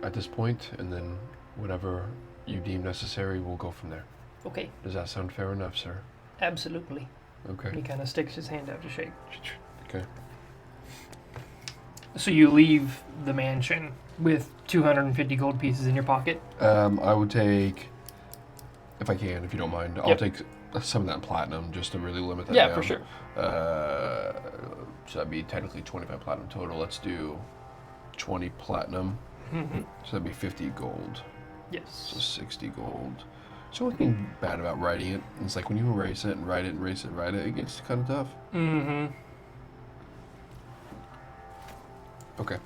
at this point, and then whatever you deem necessary, we'll go from there. Okay. Does that sound fair enough, sir? Absolutely. He Okay. kind of sticks his hand out to shake. Okay. So you leave the mansion with 250 gold pieces in your pocket? I would take, if I can, if you don't mind, I'll Yep. take some of that platinum just to really limit that Yeah, down. for sure. So that'd be technically 25 platinum total. Let's do 20 platinum. Mm-hmm. So that'd be 50 gold. So Yes. 60 gold. So one thing bad about writing it, it's like when you erase it and write it and erase it and write it, it gets kind of tough. Mm-hmm. Okay.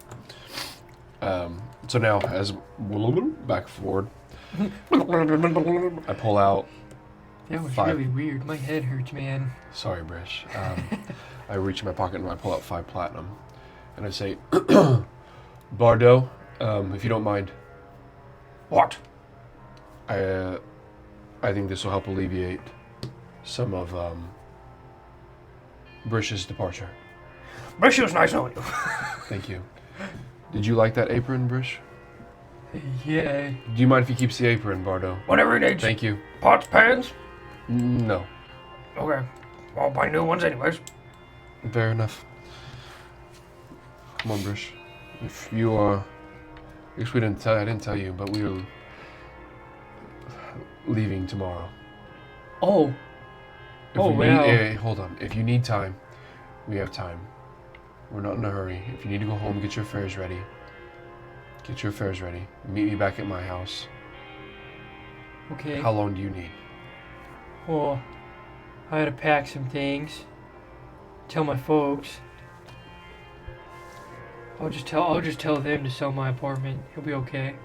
So now, as back forward, I pull out. That was 5. really weird. My head hurts, man. Sorry, Brish. I reach in my pocket and I pull out 5 platinum, and I say, Bardo, if you don't mind, What? I think this will help alleviate some of Brish's departure. Brish, it was nice knowing you. Thank you. Did you like that apron, Brish? Yeah. Do you mind if he keeps the apron, Bardo? Whatever he needs. Thank you. Pots, pans? No. Okay. I'll buy new ones anyways. Fair enough. Come on, Brish. If you are... I guess I didn't tell you, but we are leaving tomorrow. Oh. If Oh, we wow. hold on. If you need time, we have time. We're not in a hurry. If you need to go home, get your affairs ready. Get your affairs ready. Meet me back at my house. Okay. How long do you need? Well, I had to pack some things. Tell my folks. I'll just tell them to sell my apartment. He'll be okay.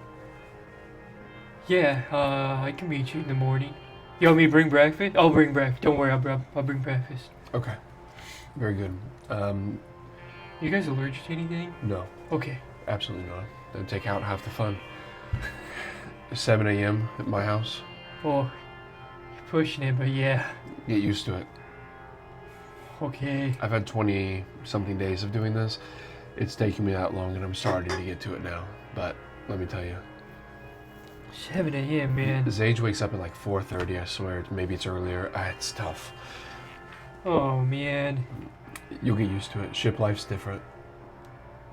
Yeah, I can meet you in the morning. You want me to bring breakfast? I'll bring breakfast. Don't worry, I'll bring breakfast. Okay. Very good. You guys allergic to anything? No, Okay. absolutely not. That'd take out half the fun. 7 a.m. at my house. Well, you're pushing it, but yeah. Get used to it. Okay. I've had 20 something days of doing this. It's taking me that long, and I'm starting to get to it now. But let me tell you, 7 a.m., man. Zage wakes up at like 4:30. I swear. Maybe it's earlier. It's tough. Oh, man. You'll get used to it. Ship life's different.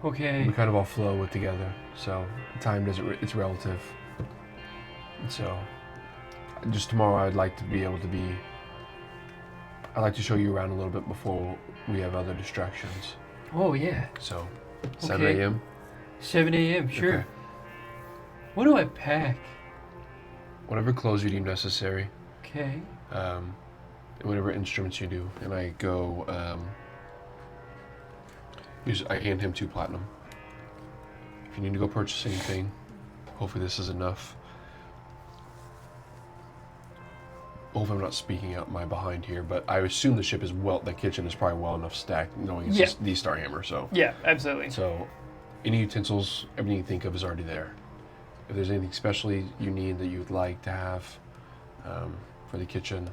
Okay. We kind of all flow with together, so time doesn't. It's relative. And so, just tomorrow, I'd like to be able to be. I'd like to show you around a little bit before we have other distractions. Oh, yeah. So, 7 Okay. a.m. 7 a.m., sure. Okay. What do I pack? Whatever clothes you deem necessary, Okay. and whatever instruments you do, and I go. I hand him 2 platinum. If you need to go purchase anything, hopefully this is enough. Hopefully I'm not speaking out my behind here, but I assume the ship is the kitchen is probably well enough stacked, knowing it's just the Starhammer. So Yeah, absolutely. So, any utensils, everything you think of is already there. If there's anything especially you need that you would like to have for the kitchen,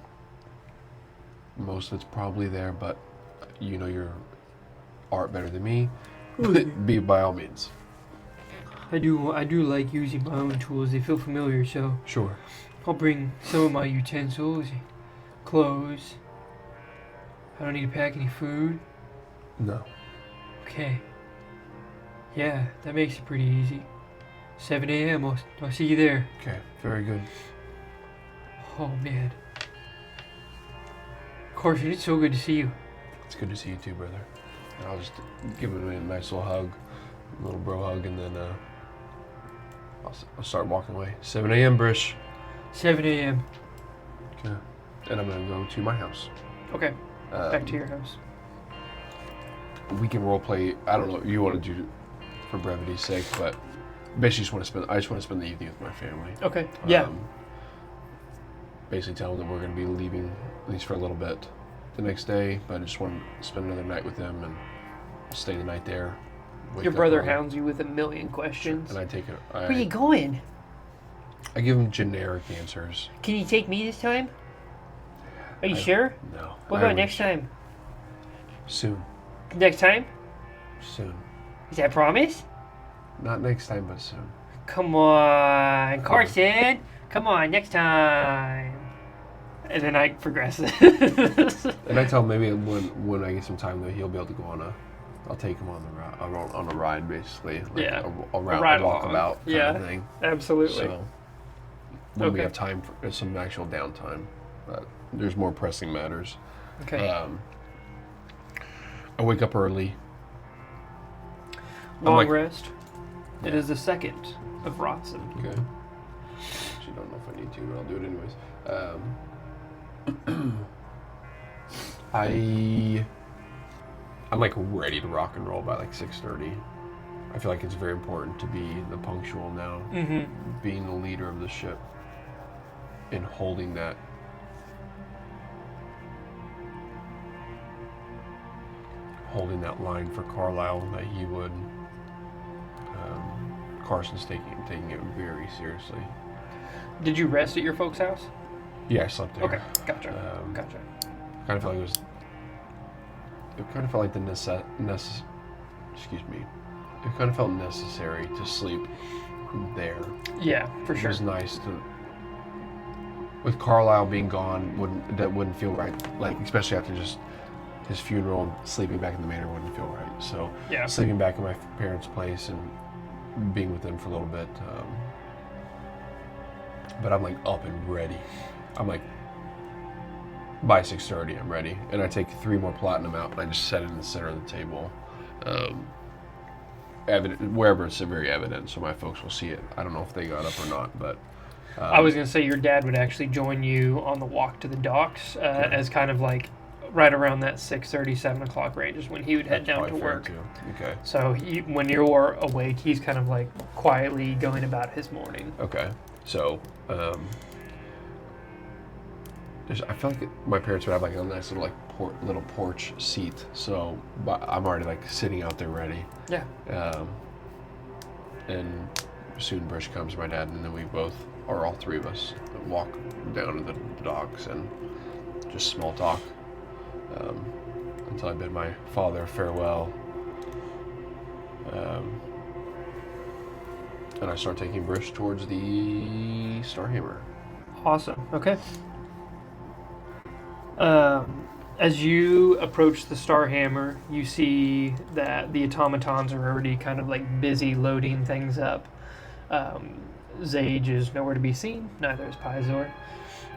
most of it's probably there, but you know your art better than me. Be by all means. I do like using my own tools. They feel familiar, so Sure. I'll bring some of my utensils, clothes. I don't need to pack any food. No. Okay. Yeah, that makes it pretty easy. 7 a.m. I'll see you there. Okay. Very good. Oh, man. Carson, it's so good to see you. It's good to see you too, brother. And I'll just give him a nice little hug, a little bro hug, and then I'll start walking away. 7 a.m. Brish. 7 a.m. Okay. And I'm gonna go to my house. Okay, back to your house. We can role play. I don't know what you want to do for brevity's sake, but basically I just want to spend the evening with my family. Okay, yeah. Basically tell them that we're gonna be leaving at least for a little bit the next day, but I just want to spend another night with them and stay the night there. Your brother hounds you with a million questions. And I take it. Where are you going? I give him generic answers. Can you take me this time? Are you I- sure? No. What I about wish. next time? Soon. Next time? Soon. Is that a promise? Not next time, but soon. Come on, Carson. Come on, next time. And then I progress. And I tell him maybe when I get some time though, he'll be able to go on I'll take him on a ride basically. Like Yeah. A ride along. walkabout kind Yeah. of thing. Absolutely. So when we Okay. have time for some actual downtime, there's more pressing matters. Okay. I wake up early. Long like- rest. It is the 2nd of Rotson. Okay. Actually, don't know if I need to, but I'll do it anyways. I'm like ready to rock and roll by like 6:30. I feel like it's very important to be the punctual now, Mm-hmm. being the leader of the ship, and holding that. Holding that line for Carlisle that he would. Carson's taking it very seriously. Did you rest at your folks' house? Yeah, I slept there. Okay, gotcha. Kind Gotcha. of felt like it kind of felt like the It kind of felt necessary to sleep there. Yeah, for It sure. was nice to. With Carlisle being gone, wouldn't feel right. Like especially after just his funeral, sleeping back in the manor wouldn't feel right. So Yeah. sleeping back in my parents' place and being with them for a little bit. But I'm like up and ready. I'm like by 6:30 I'm ready, and I take 3 more platinum out and I just set it in the center of the table, evident wherever it's very evident, so my folks will see it. I don't know if they got up or not, but I was going to say your dad would actually join you on the walk to the docks as kind of like right around that 6:30, 7 o'clock range is when he would head down to work. Okay. So when you're awake, he's kind of like quietly going about his morning. Okay. So, I feel like my parents would have like a nice little like little porch seat. So I'm already like sitting out there ready. Yeah. And soon Brish comes, my dad, and then we both, or all three of us, walk down to the docks and just small talk until I bid my father farewell. And I start taking Brish towards the Starhammer. Awesome. Okay. As you approach the Starhammer, you see that the automatons are already kind of like busy loading things up. Zage is nowhere to be seen, neither is Pizor.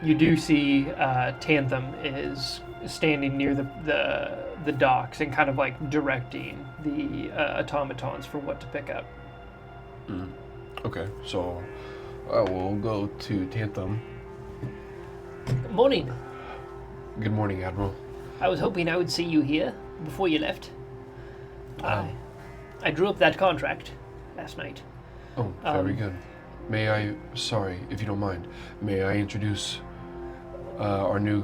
You do see Tanthem is standing near the docks and kind of like directing the automatons for what to pick up. Okay, so I will go to Tanthem. Good morning. Good morning, Admiral. I was hoping I would see you here before you left. I drew up that contract last night. Oh, very good. May I, sorry, if you don't mind, may I introduce our new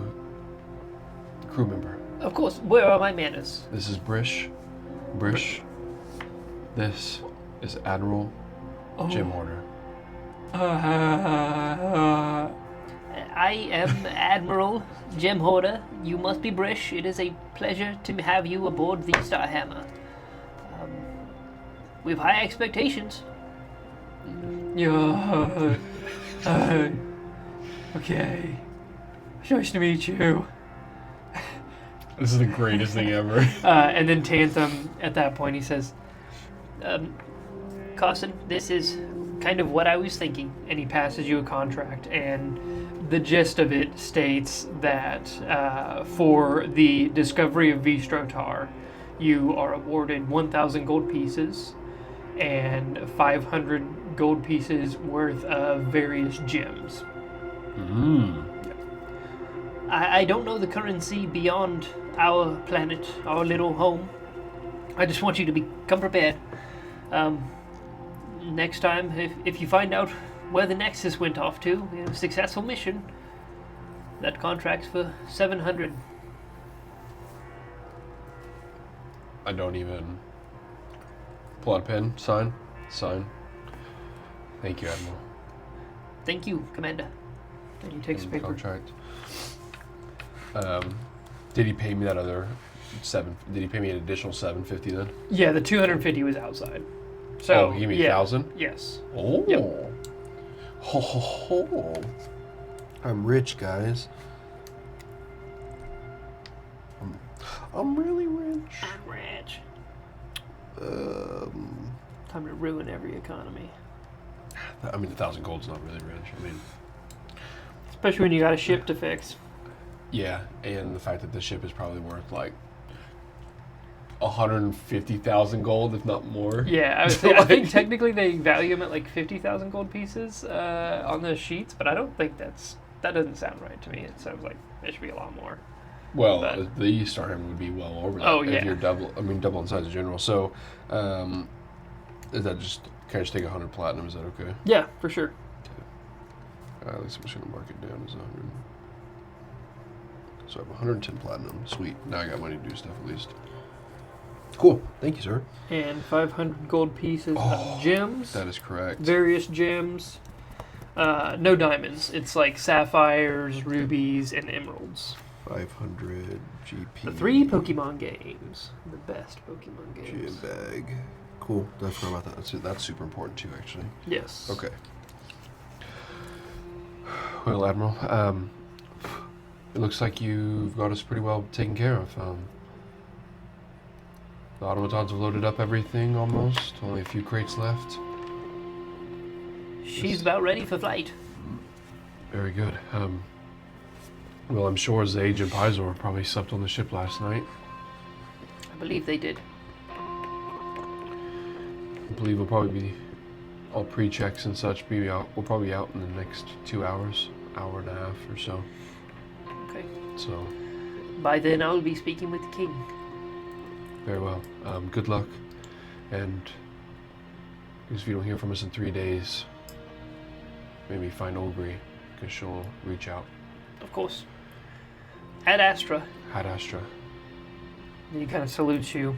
crew member? Of course, where are my manners? This is Brish. Brish. This is Admiral Jim Horner. I am Admiral Jim Horder. You must be Brish. It is a pleasure to have you aboard the Starhammer. We have high expectations. Yeah. Okay. Nice to meet you. This is the greatest thing ever. And then Tanthem, at that point, he says, Carson, this is kind of what I was thinking. and he passes you a contract, and the gist of it states that for the discovery of Vistrotar, you are awarded 1,000 gold pieces and 500 gold pieces worth of various gems. I don't know the currency beyond our planet, our little home. I just want you to become prepared. Next time, if you find out where the Nexus went off to, in a successful mission, that contract's for 700. I don't even pull out a pen, sign. Thank you, Admiral. Thank you, Commander. And he takes a paper. Contract. Did he pay me that other did he pay me an additional 750 then? Yeah, the 250 was outside. So he gave me 1,000? Yes. Oh. Yep. Ho, ho, ho. I'm rich, guys. I'm really rich. I'm rich. Time to ruin every economy. I mean, 1,000 gold's not really rich. I mean, Especially when you got a ship to fix. yeah, and the fact that the ship is probably worth like 150,000 gold, if not more. Yeah, I would say, I think technically they value them at like 50,000 gold pieces on the sheets, but I don't think that doesn't sound right to me. It sounds like it should be a lot more. Well, But- the Starhammer would be well over that. Oh, If yeah. you're double in size in general. So, is that just, can I just take 100 platinum? Is that okay? Yeah, for sure. At least I'm just going to mark it down as 100. So I have 110 platinum. Sweet. Now I got money to do stuff at least. Cool. Thank you, sir. And 500 gold pieces of gems. That is correct. Various gems. No diamonds. It's like sapphires, rubies, and emeralds. 500 GP. The 3 Pokemon games. The best Pokemon games. Gym bag. Cool. I forgot about that. That's super important too, actually. Yes. Okay. Well, Admiral, it looks like you've got us pretty well taken care of. The automatons have loaded up everything almost. Only a few crates left. She's about ready for flight. Very good. Well, I'm sure Zage and Pizor probably slept on the ship last night. I believe they did. I believe we'll probably be all pre-checks and such be out. We'll probably be out in the next 2 hours, hour and a half or so. Okay. So, By then, I'll be speaking with the king. very well. Good luck, and if you don't hear from us in 3 days, maybe find Ogre, because she'll reach out. Of course. Ad Astra. Ad Astra. And he kind of salutes you.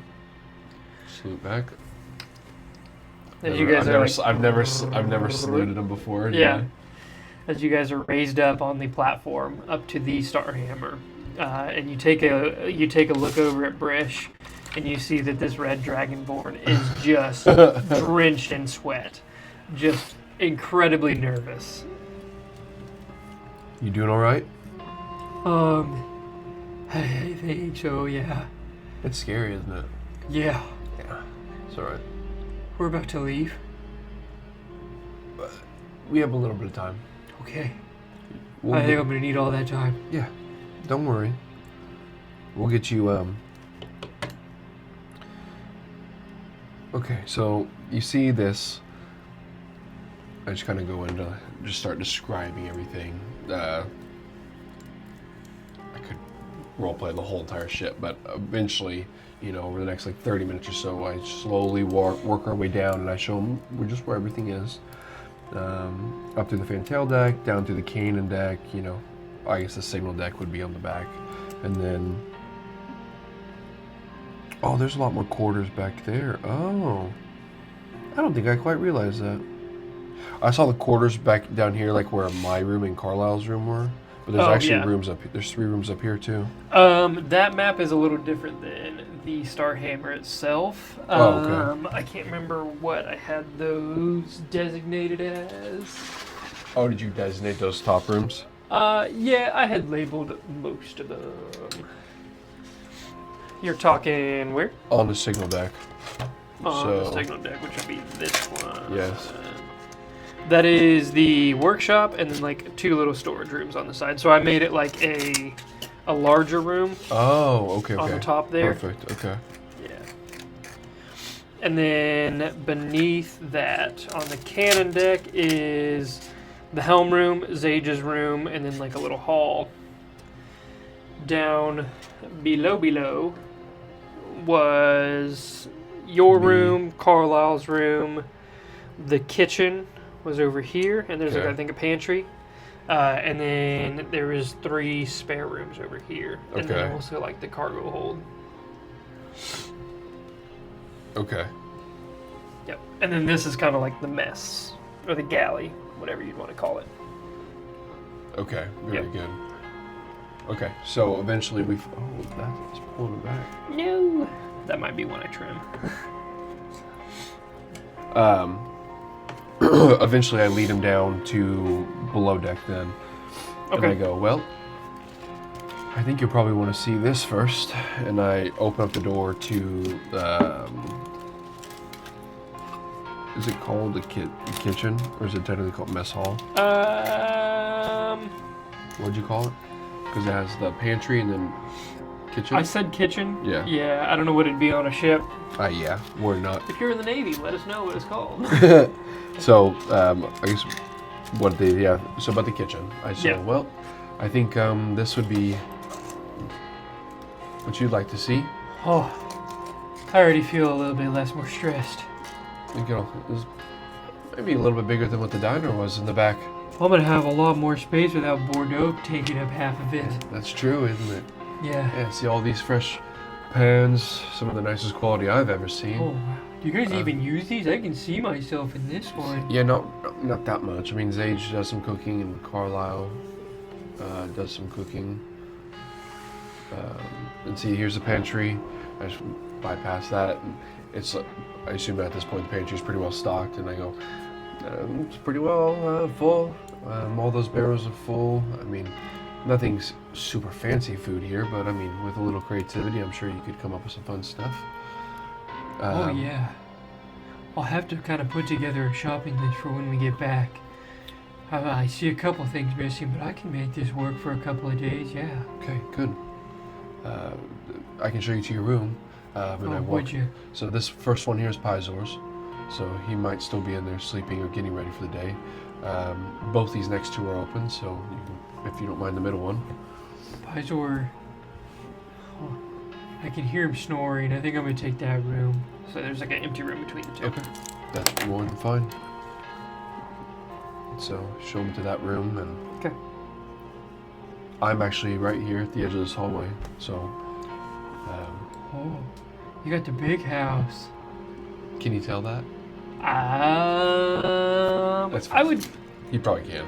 Salute back. As you guys I've never saluted him before. Yeah. As you guys are raised up on the platform up to the Starhammer, and you take a look over at Brish, and you see that this red dragonborn is just drenched in sweat, just incredibly nervous. You doing all right? I think so. Yeah. It's scary, isn't it? Yeah. Yeah. It's all right. We're about to leave. We have a little bit of time. Okay. We'll I think I'm gonna need all that time. Yeah. Don't worry. We'll get you. Okay, so you see this. I just kind of go into just start describing everything. I could roleplay the whole entire ship, but eventually, over the next like 30 minutes or so, I slowly work our way down, and I show them just where everything is. Up through the fantail deck, down through the cannon deck. I guess the signal deck would be on the back, and then. Oh, there's a lot more quarters back there. Oh, I don't think I quite realized that. I saw the quarters back down here, like where my room and Carlisle's room were. But there's actually rooms up. There's 3 rooms up here too. That map is a little different than the Starhammer itself. Okay. I can't remember what I had those designated as. Oh, did you designate those top rooms? Yeah, I had labeled most of them. You're talking where? On the signal deck. On the signal deck, which would be this one. Yes. That is the workshop, and then like 2 little storage rooms on the side. So I made it like a larger room. Oh, okay. On the top there. Perfect. Okay. Yeah. And then beneath that, on the cannon deck, is the helm room, Zage's room, and then like a little hall. Down below was your room, Carlisle's room, the kitchen was over here, and there's like, I think, a pantry, and then there was 3 spare rooms over here, and then also like the cargo hold. Okay. Yep. And then this is kind of like the mess, or the galley, whatever you'd want to call it. Okay. Very good. Okay. So eventually that's pulling it back. No. That might be one I trim. Eventually I lead him down to below deck then. Okay. And I go, well, I think you'll probably want to see this first. And I open up the door to, is it called the kitchen? Or is it technically called mess hall? What'd you call it? Because it has the pantry and then kitchen? I said kitchen. Yeah. Yeah, I don't know what it'd be on a ship. Yeah, we're not. If you're in the Navy, let us know what it's called. So, I guess so about the kitchen. I said, well, I think this would be what you'd like to see. Oh, I already feel a little bit more stressed. It's maybe a little bit bigger than what the diner was in the back. I'm going to have a lot more space without Bordeaux taking up half of it. That's true, isn't it? Yeah. Yeah, see all these fresh pans, some of the nicest quality I've ever seen. Oh, wow. Do you guys even use these? I can see myself in this one. Yeah, not that much. I mean, Zage does some cooking, and Carlisle does some cooking. And see, here's the pantry. I just bypass that. And I assume at this point the pantry is pretty well stocked, and I go, it's pretty well full. All those barrels are full. I mean, nothing's super fancy food here, but I mean, with a little creativity, I'm sure you could come up with some fun stuff. Oh yeah. I'll have to kind of put together a shopping list for when we get back. I see a couple things missing, but I can make this work for a couple of days, yeah. Okay, good. I can show you to your room. Would you? So this first one here is Pizor's. so he might still be in there sleeping or getting ready for the day. Both these next two are open, so if you don't mind the middle one. Pizor. Oh, I can hear him snoring. I think I'm gonna take that room. So there's like an empty room between the two. Okay, that's more than fine. So show him to that room, and Okay. I'm actually right here at the edge of this hallway, so Oh, you got the big house. can you tell that? That's I would You probably can.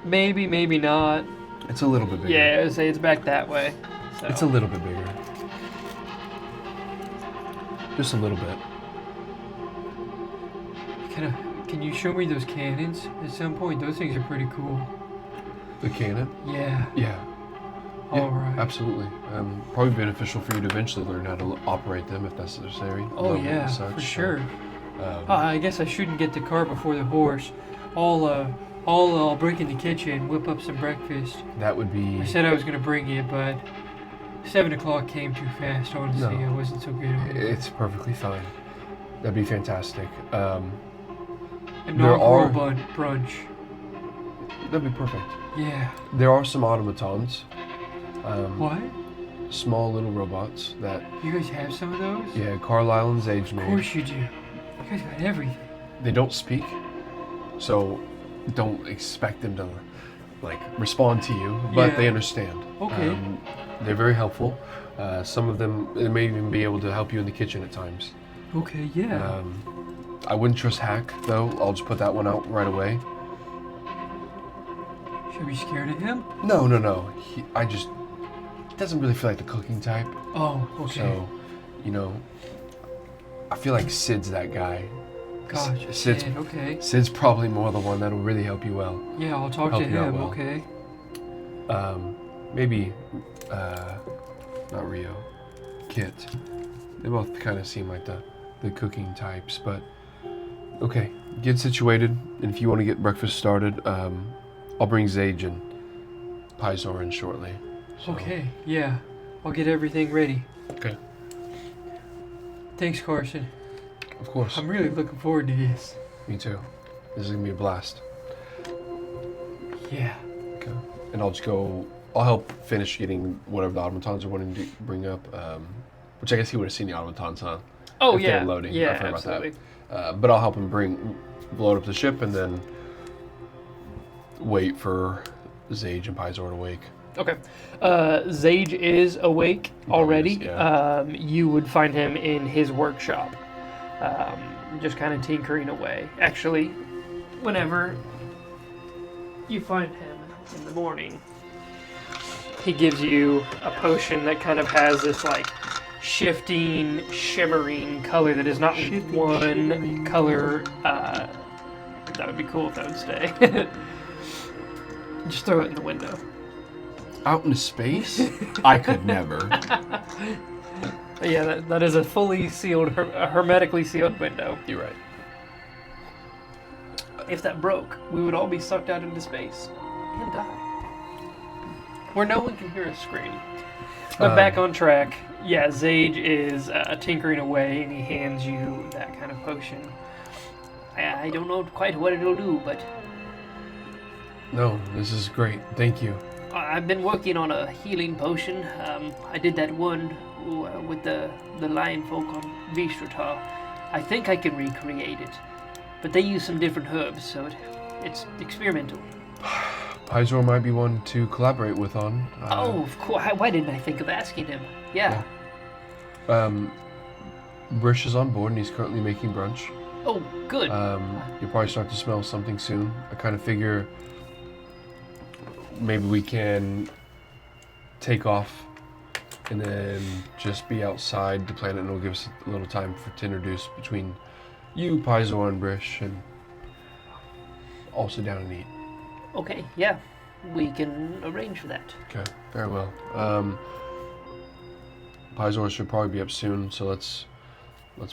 maybe not. It's a little bit bigger. Yeah, I would say it's back that way. So. It's a little bit bigger. Just a little bit. Can you show me those cannons at some point? Those things are pretty cool. The cannon? Yeah. Yeah. All right. Absolutely. Probably beneficial for you to eventually learn how to operate them if necessary. Oh Learn yeah, and such, for so, sure. I guess I shouldn't get the cart before the horse. I'll break in the kitchen, whip up some breakfast. That would be. I said I was gonna bring it, but 7 o'clock came too fast. Honestly, No. I wasn't so good at it. It's perfectly fine. That'd be fantastic. Inaugural brunch. That'd be perfect. Yeah. There are some automatons. What? Small little robots that, You guys have some of those? yeah, Carlisle and Zage Of made. course you do. You guys got everything. They don't speak, so don't expect them to like respond to you, but Yeah. they understand. Okay. They're very helpful. Some of them they may even be able to help you in the kitchen at times. Okay, yeah. I wouldn't trust Hack though. I'll just put that one out right away. Should I be scared of him? No. He doesn't really feel like the cooking type. Oh, okay. So, I feel like Sid's that guy. Gosh, Sid's Sid, okay. Sid's probably more the one that'll really help you well. Yeah, I'll talk Help to you out him, well. okay. Maybe, not Rio, Kit. They both kind of seem like the cooking types, but okay. Get situated, and if you want to get breakfast started, I'll bring Zage and Pizor in shortly. So, Okay, yeah. I'll get everything ready. Okay. Thanks, Carson. Of course. I'm really looking forward to this. Me too. This is gonna be a blast. Yeah. Okay. And I'll help finish getting whatever the automatons are wanting to bring up. Which I guess he would have seen the automatons, huh? Oh, If they yeah. were loading. Yeah, I forgot about that. absolutely. But I'll help him load up the ship and then wait for Zage and Pizor to wake. Okay. Zage is awake already. is, yeah. You would find him in his workshop, just kind of tinkering away. Actually, whenever you find him in the morning, he gives you a potion that kind of has this like shifting, shimmering color that is not one color. That would be cool if that would stay. Just throw it in the window. Out into space? I could never. Yeah, that is a fully sealed, hermetically sealed window. You're right. If that broke, we would all be sucked out into space and die. Where no one can hear us scream. But back on track, yeah, Zage is tinkering away and he hands you that kind of potion. I don't know quite what it'll do, but No, this is great. Thank you. I've been working on a healing potion. I did that one with the lion folk on Vishratar. I think I can recreate it, but they use some different herbs, so it's experimental. Pizor might be one to collaborate with on. Oh, of course. Why didn't I think of asking him? Yeah. Brish is on board and he's currently making brunch. Oh, good. You'll probably start to smell something soon. I kind of figure maybe we can take off and then just be outside the planet, and it'll give us a little time to introduce between you, Pizor, and Brish, and all sit down and eat. Okay, yeah. We can arrange for that. Okay, very well. Pizor should probably be up soon, so let's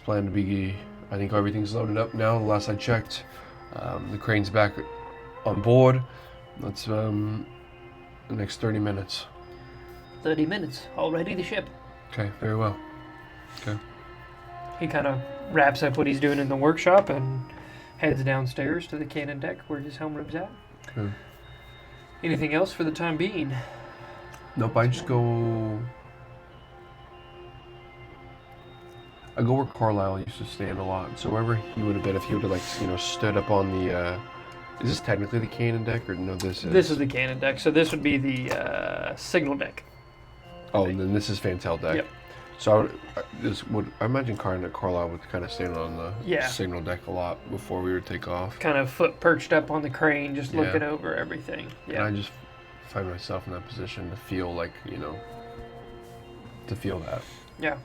plan to be. I think everything's loaded up now. The last I checked, the crane's back on board. Let's the next 30 minutes. 30 minutes. Already the ship. Okay, very well. Okay. he kind of wraps up what he's doing in the workshop and heads downstairs to the cannon deck where his helm room's at. Hmm. Anything else for the time being? Nope, I just go... I go where Carlisle used to stand a lot. So wherever he would have been if he would have, like, you know, stood up on the... Is this technically the cannon deck, or no, this is... This is the cannon deck, so this would be the signal deck. Oh, and then this is Fantel deck. Yep. So I imagine Carlisle would kind of stand on the Yeah. signal deck a lot before we would take off. Kind of foot perched up on the crane, just Yeah. looking over everything. And I just find myself in that position to feel like, you know, to feel that. Yeah.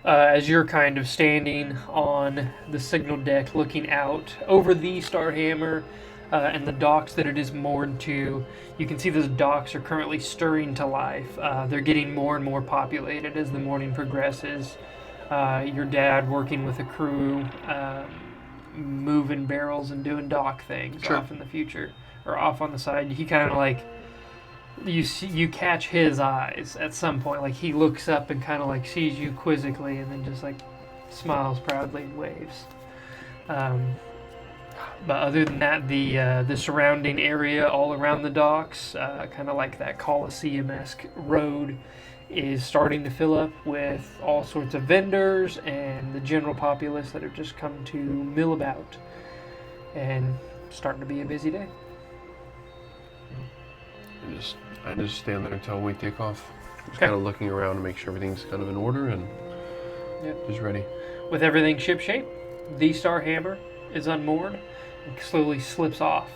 As you're kind of standing on the signal deck looking out over the Starhammer and the docks that it is moored to, you can see those docks are currently stirring to life. They're getting more and more populated as the morning progresses. Your dad working with a crew, moving barrels and doing dock things off in the future, or off on the side. He kind of like... You catch his eyes at some point, like he looks up and kind of like sees you quizzically, and then just like smiles proudly and waves. But other than that, the surrounding area all around the docks, kind of like that Coliseum-esque road, is starting to fill up with all sorts of vendors and the general populace that have just come to mill about, and starting to be a busy day. I just stand there until we take off. Just Okay. kind of looking around to make sure everything's kind of in order and just ready. With everything shipshape, the Starhammer is unmoored and slowly slips off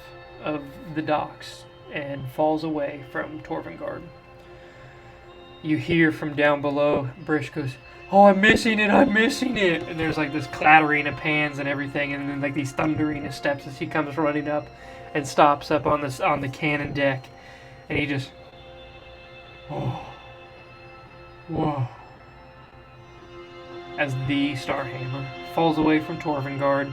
of the docks and falls away from Torvengard. You hear from down below, Brish goes, "Oh, I'm missing it, I'm missing it!" And there's like this clattering of pans and everything, and then like these thundering of steps as he comes running up and stops up on the cannon deck, and he just, "Oh, whoa," as the Starhammer falls away from Torvengard,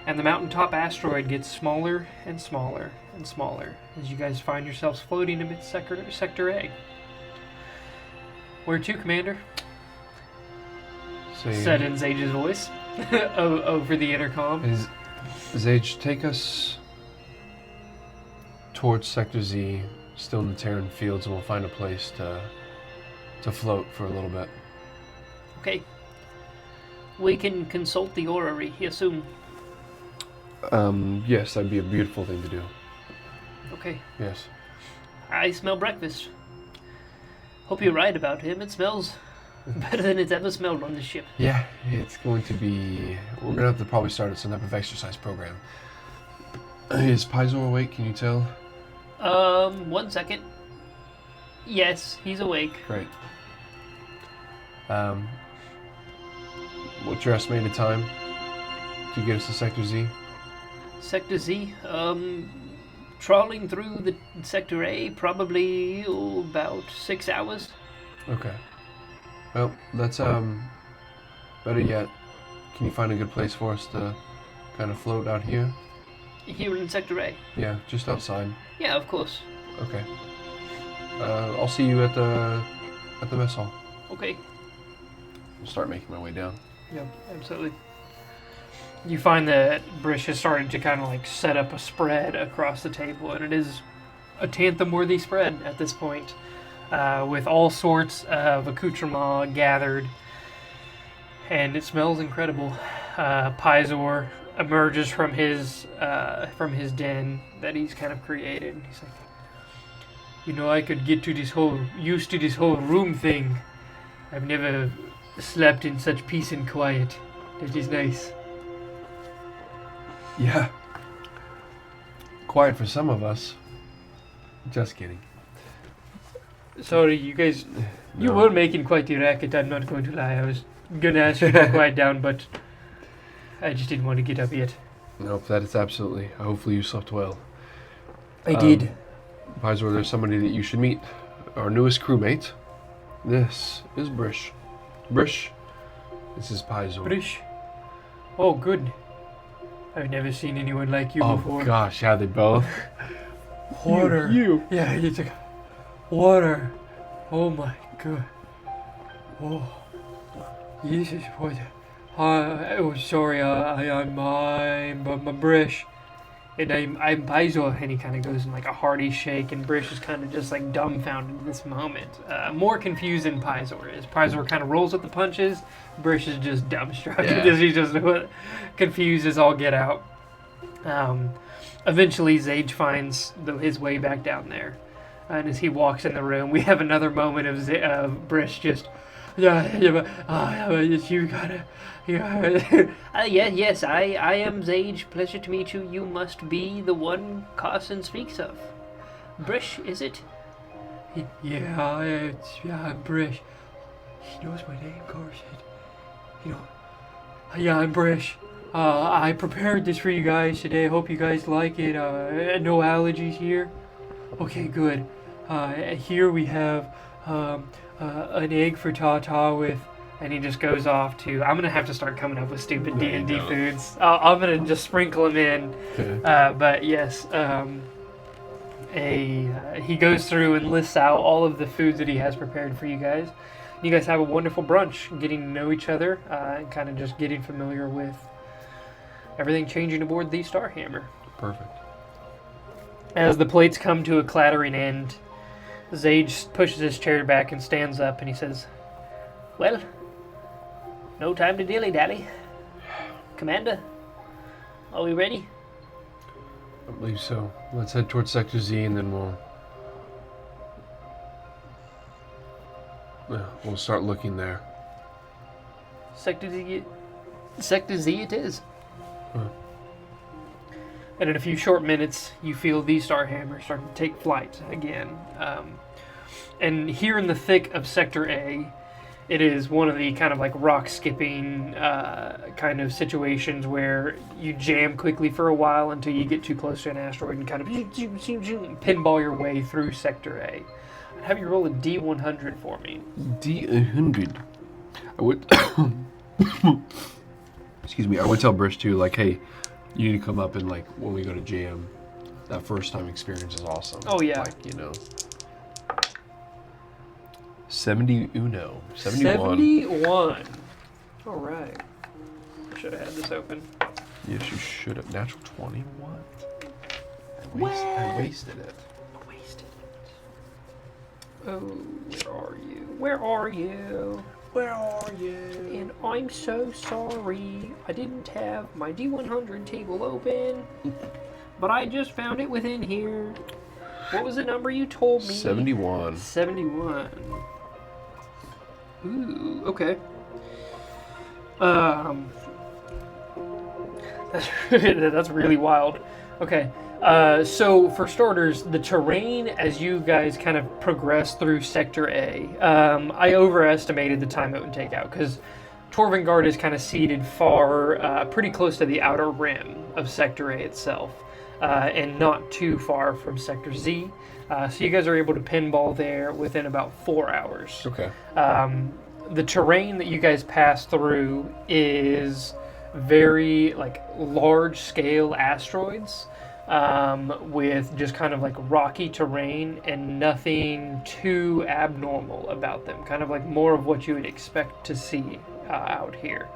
and the mountaintop asteroid gets smaller and smaller and smaller as you guys find yourselves floating amidst Sector A. Where to, Commander? Said in Zage's voice over the intercom. Zage, take us towards Sector Z, still in the Terran fields, and we'll find a place to float for a little bit. Okay. We can consult the orrery, I assume. Yes, that'd be a beautiful thing to do. Okay. Yes. I smell breakfast. Hope you're right about him. It smells better than it's ever smelled on this ship. Yeah, it's going to be... We're going to have to probably start some type of exercise program. Is Paizo awake? Can you tell? 1 second. Yes, he's awake. Great. What's your estimated time to get us to Sector Z? Sector Z, trawling through the Sector A, probably about 6 hours. Okay. Well, that's better yet. Can you find a good place for us to kind of float out here? Here in Sector A? Yeah, just outside. Yeah, of course. Okay. I'll see you at the mess hall. Okay. I'll start making my way down. Yep, absolutely. You find that Brish has started to kind of like set up a spread across the table, and it is a Tantham-worthy spread at this point, with all sorts of accoutrements gathered, and it smells incredible. Pizor emerges from his den that he's kind of created. He's like, "You know, I could get to used to this whole room thing. I've never slept in such peace and quiet. It is nice." Yeah. Quiet for some of us. Just kidding. Sorry, you guys. You No. were making quite a racket, I'm not going to lie. I was gonna ask you to quiet down, but I just didn't want to get up yet. Nope, that is absolutely. Hopefully you slept well. I did. Pizor, there's somebody that you should meet. Our newest crewmate. This is Brish. Brish, this is Pizor. Brish. Oh, good. I've never seen anyone like you Oh before. gosh, yeah, they both. Water. You. Yeah, it's like water. Oh my god. Oh. This is water. Oh, sorry, I'm Brish. And I'm Paizo, and he kind of goes in like a hearty shake, and Brish is kind of just like dumbfounded at this moment. More confused than Pizor is. Pizor kind of rolls with the punches. Brish is just dumbstruck because he's just confused as all get out. Eventually, Zage finds his way back down there. And as he walks in the room, we have another moment of Brish just, you gotta, yes, I am Zage. Pleasure to meet you. You must be the one Carson speaks of. Brish, is it? Yeah, I'm Brish. He knows my name, Carson. Yeah, I'm Brish. I prepared this for you guys today. Hope you guys like it. No allergies here. Okay, good. Here we have an egg for Tata with, and he just goes off to. I'm gonna have to start coming up with stupid D&D foods. I'm gonna just sprinkle them in. Okay. But yes, he goes through and lists out all of the foods that he has prepared for you guys. You guys have a wonderful brunch, getting to know each other, and kind of just getting familiar with everything changing aboard the Starhammer. Perfect. As the plates come to a clattering end, Zage pushes his chair back and stands up, and he says, "Well, no time to dilly-dally. Commander, are we ready?" I believe so. Let's head towards Sector Z, and then we'll start looking there. Sector Z it is. Huh. And in a few short minutes, you feel the Starhammer starting to take flight again. And here in the thick of Sector A, it is one of the kind of like rock skipping kind of situations where you jam quickly for a while until you get too close to an asteroid and kind of pinball your way through Sector A. I'd have you roll a D100 for me. D100. I would. Excuse me. I would tell Brish too, like, hey, you need to come up and like when we go to jam, that first time experience is awesome. Oh yeah. Like, 71. 71. All right. I should have had this open. Yes, you should have. Natural 20. What? I wasted it. Oh, where are you? Where are you? Where are you? And I'm so sorry. I didn't have my D100 table open, but I just found it within here. What was the number you told me? 71. 71. Ooh, okay. That's really wild. Okay. So for starters, the terrain as you guys kind of progress through Sector A, I overestimated the time it would take out because Torvengard is kind of seated far, pretty close to the outer rim of Sector A itself, and not too far from Sector Z. So you guys are able to pinball there within about 4 hours. Okay. The terrain that you guys pass through is very like large-scale asteroids. With just kind of like rocky terrain and nothing too abnormal about them. Kind of like more of what you would expect to see out here.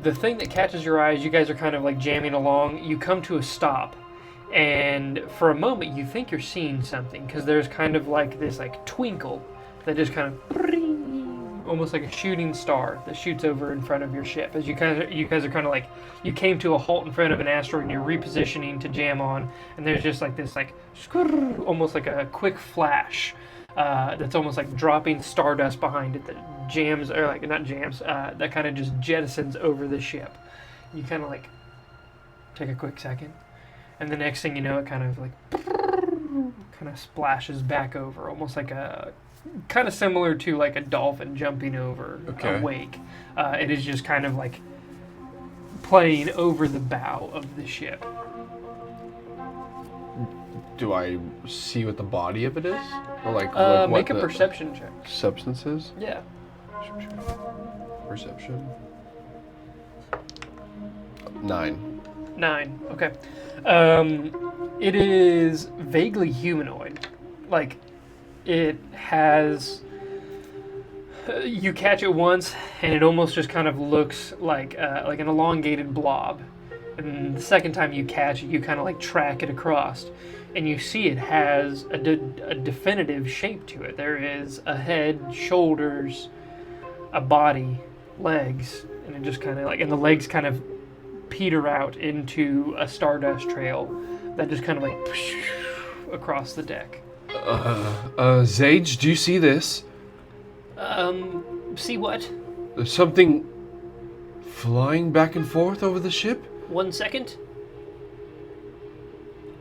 The thing that catches your eye is you guys are kind of like jamming along. You come to a stop, and for a moment you think you're seeing something because there's kind of like this like twinkle that just kind of almost like a shooting star that shoots over in front of your ship as you guys are kind of like you came to a halt in front of an asteroid and you're repositioning to jam on, and there's just like this like almost like a quick flash that's almost like dropping stardust behind it that jams, or like not jams, that kind of just jettisons over the ship. You kind of like take a quick second, and the next thing you know, it kind of like kind of splashes back over, almost like a kind of similar to like a dolphin jumping over a wake. It is just kind of like playing over the bow of the ship. Do I see what the body of it is? Or like make a perception check. Substances? Yeah. Perception. 9. 9. Okay. It is vaguely humanoid. Like, it has You catch it once, and it almost just kind of looks like an elongated blob. And the second time you catch it, you kind of like track it across, and you see it has a definitive shape to it. There is a head, shoulders, a body, legs, and it just kind of like, and the legs kind of peter out into a stardust trail that just kind of like across the deck. Zage, do you see this? See what? There's something flying back and forth over the ship? 1 second.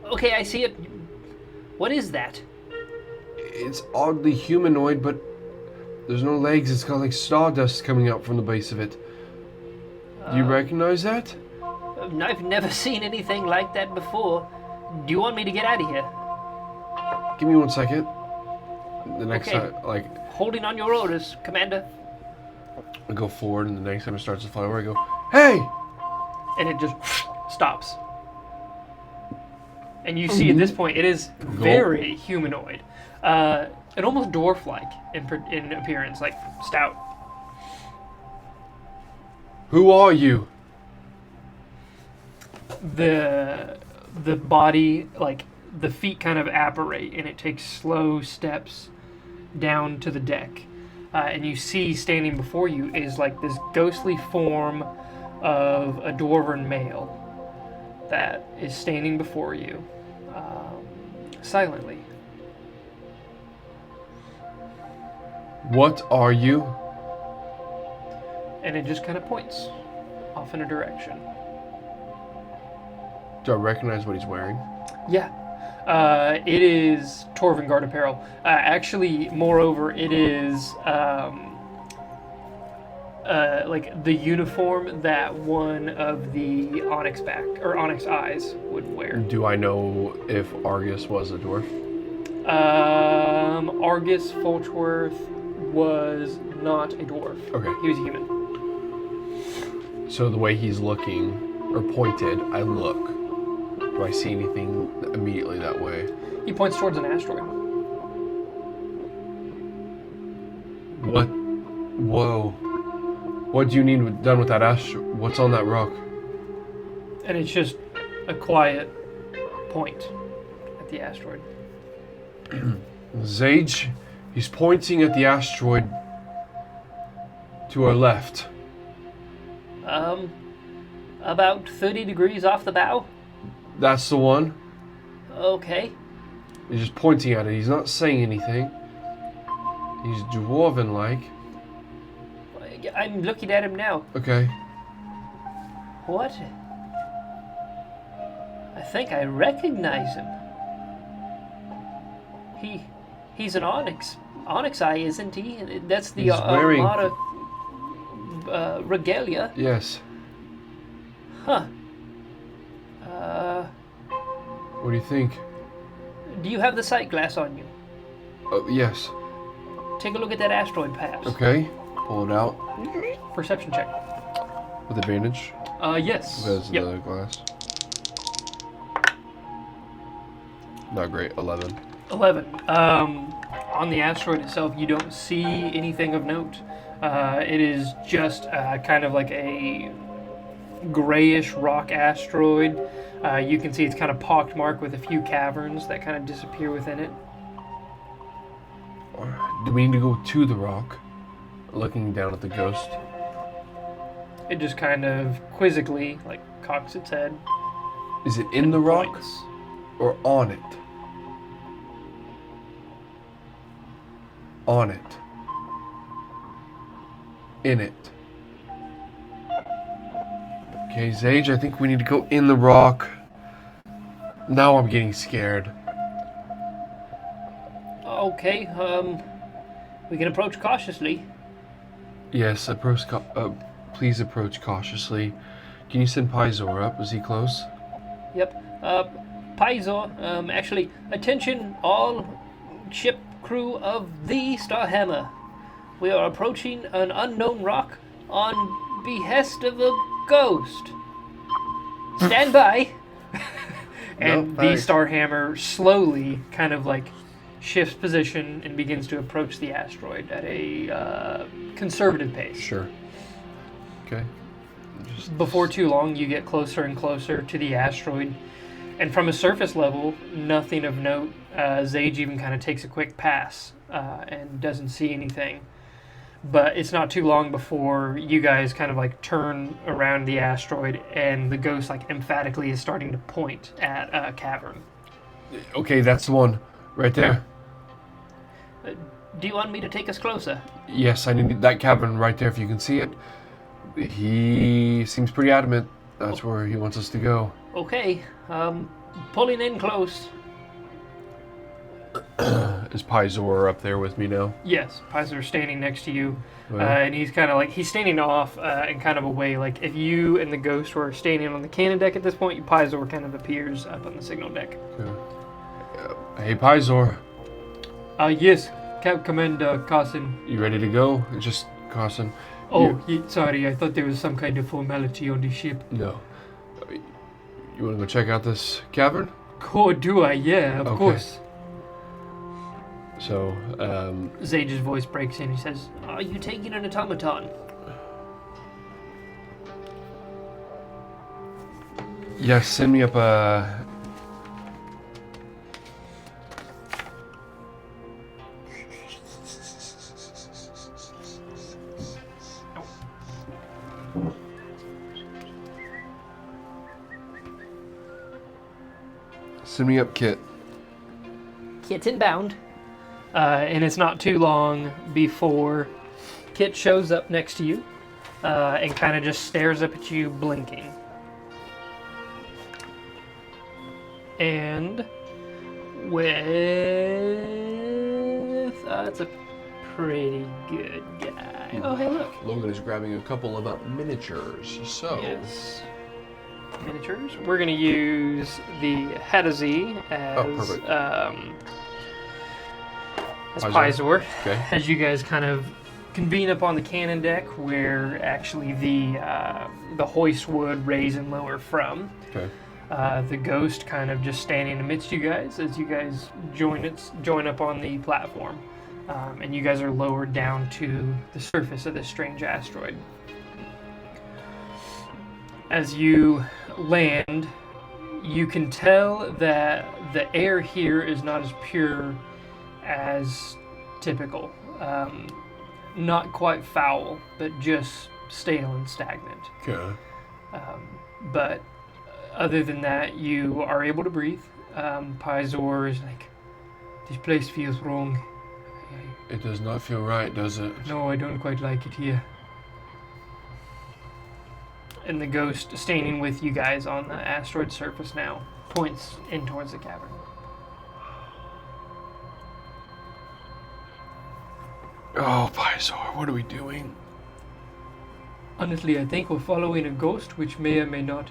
Okay, I see it. What is that? It's oddly humanoid, but there's no legs. It's got like stardust coming out from the base of it. Do you recognize that? I've never seen anything like that before. Do you want me to get out of here? Give me 1 second. The next Okay. time, like, Holding on your orders, Commander. I go forward, and the next time it starts to fly over, I go, "Hey!" And it just stops. And you see at this point, it is very humanoid. And almost dwarf-like in appearance, like stout. Who are you? The body, like the feet kind of apparate, and it takes slow steps down to the deck. And you see standing before you is like this ghostly form of a dwarven male that is standing before you silently. What are you? And it just kind of points off in a direction. Do I recognize what he's wearing? Yeah. It is Torvengard apparel. Actually, moreover, it is like the uniform that one of the Onyx Eyes would wear. Do I know if Argus was a dwarf? Argus Folchworth was not a dwarf. Okay. He was a human. So the way he's looking, or pointed, I look. Do I see anything immediately that way? He points towards an asteroid. What? Whoa. What do you need done with that asteroid? What's on that rock? And it's just a quiet point at the asteroid. Zage, he's pointing at the asteroid to our left. About 30 degrees off the bow. That's the one. Okay. He's just pointing at it. He's not saying anything. He's dwarven-like. I'm looking at him now. Okay. What? I think I recognize him. He's an Onyx Eye, isn't he? That's the He's wearing- Armada regalia. Yes. Huh. What do you think? Do you have the sight glass on you? Yes. Take a look at that asteroid, perhaps. Okay. Pull it out Perception check. with advantage. Yes. Because Yep. the glass. Not great. 11. 11. On the asteroid itself, you don't see anything of note. It is just kind of like a grayish rock asteroid. You can see it's kind of pockmarked with a few caverns that kind of disappear within it. Do we need to go to the rock? Looking down at the ghost. It just kind of quizzically, like, cocks its head. Is it in the rock Points. or on it? On it. In it. Okay, Zage, I think we need to go in the rock. Now I'm getting scared. Okay, we can approach cautiously. Yes, please approach cautiously. Can you send Pizor up? Is he close? Yep. Paizo, actually, attention all ship crew of the Starhammer. We are approaching an unknown rock on behest of a ghost. Stand by. And No, the thanks. Starhammer slowly kind of like shifts position and begins to approach the asteroid at a conservative pace. Sure. Okay. Before too long, you get closer and closer to the asteroid, and from a surface level, nothing of note. Zage even kind of takes a quick pass and doesn't see anything. But it's not too long before you guys kind of like turn around the asteroid, and the ghost like emphatically is starting to point at a cavern. Okay, that's the one right there. Do you want me to take us closer? Yes, I need that cavern right there if you can see it. He seems pretty adamant. That's where he wants us to go. Okay, pulling in close. Is Pizor up there with me now? Yes, Pizor's standing next to you, Well, and he's kind of like, he's standing off in kind of a way, like if you and the ghost were standing on the cannon deck at this point, Pizor kind of appears up on the signal deck. Hey, Pizor, Yes, Commander Carson. you ready to go? Just Carson. Oh, sorry, I thought there was some kind of formality on the ship. No. You want to go check out this cavern? Oh, do I? Yeah, of Okay. course. So, Zage's voice breaks in. He says, Are you taking an automaton? yes, send me up a... Send me up Kit. Kit's inbound. and it's not too long before Kit shows up next to you and kind of just stares up at you, blinking. And with that's a pretty good guy. Oh, hey, look. Logan is grabbing a couple of miniatures. So, Yes. Miniatures. We're going to use the Hadazi as perfect. as Pizor. Pizor. Okay. As you guys kind of convene up on the cannon deck, where actually the hoist would raise and lower from. Okay. The ghost kind of just standing amidst you guys as you guys join up on the platform, and you guys are lowered down to the surface of this strange asteroid. As you land, you can tell that the air here is not as pure as typical. Not quite foul, but just stale and stagnant. Okay. But other than that, you are able to breathe. Pizor is like, this place feels wrong. It does not feel right, does it? No, I don't quite like it here. And the ghost standing with you guys on the asteroid surface now points in towards the cavern. Oh, Pizor, what are we doing? Honestly, I think we're following a ghost, which may or may not.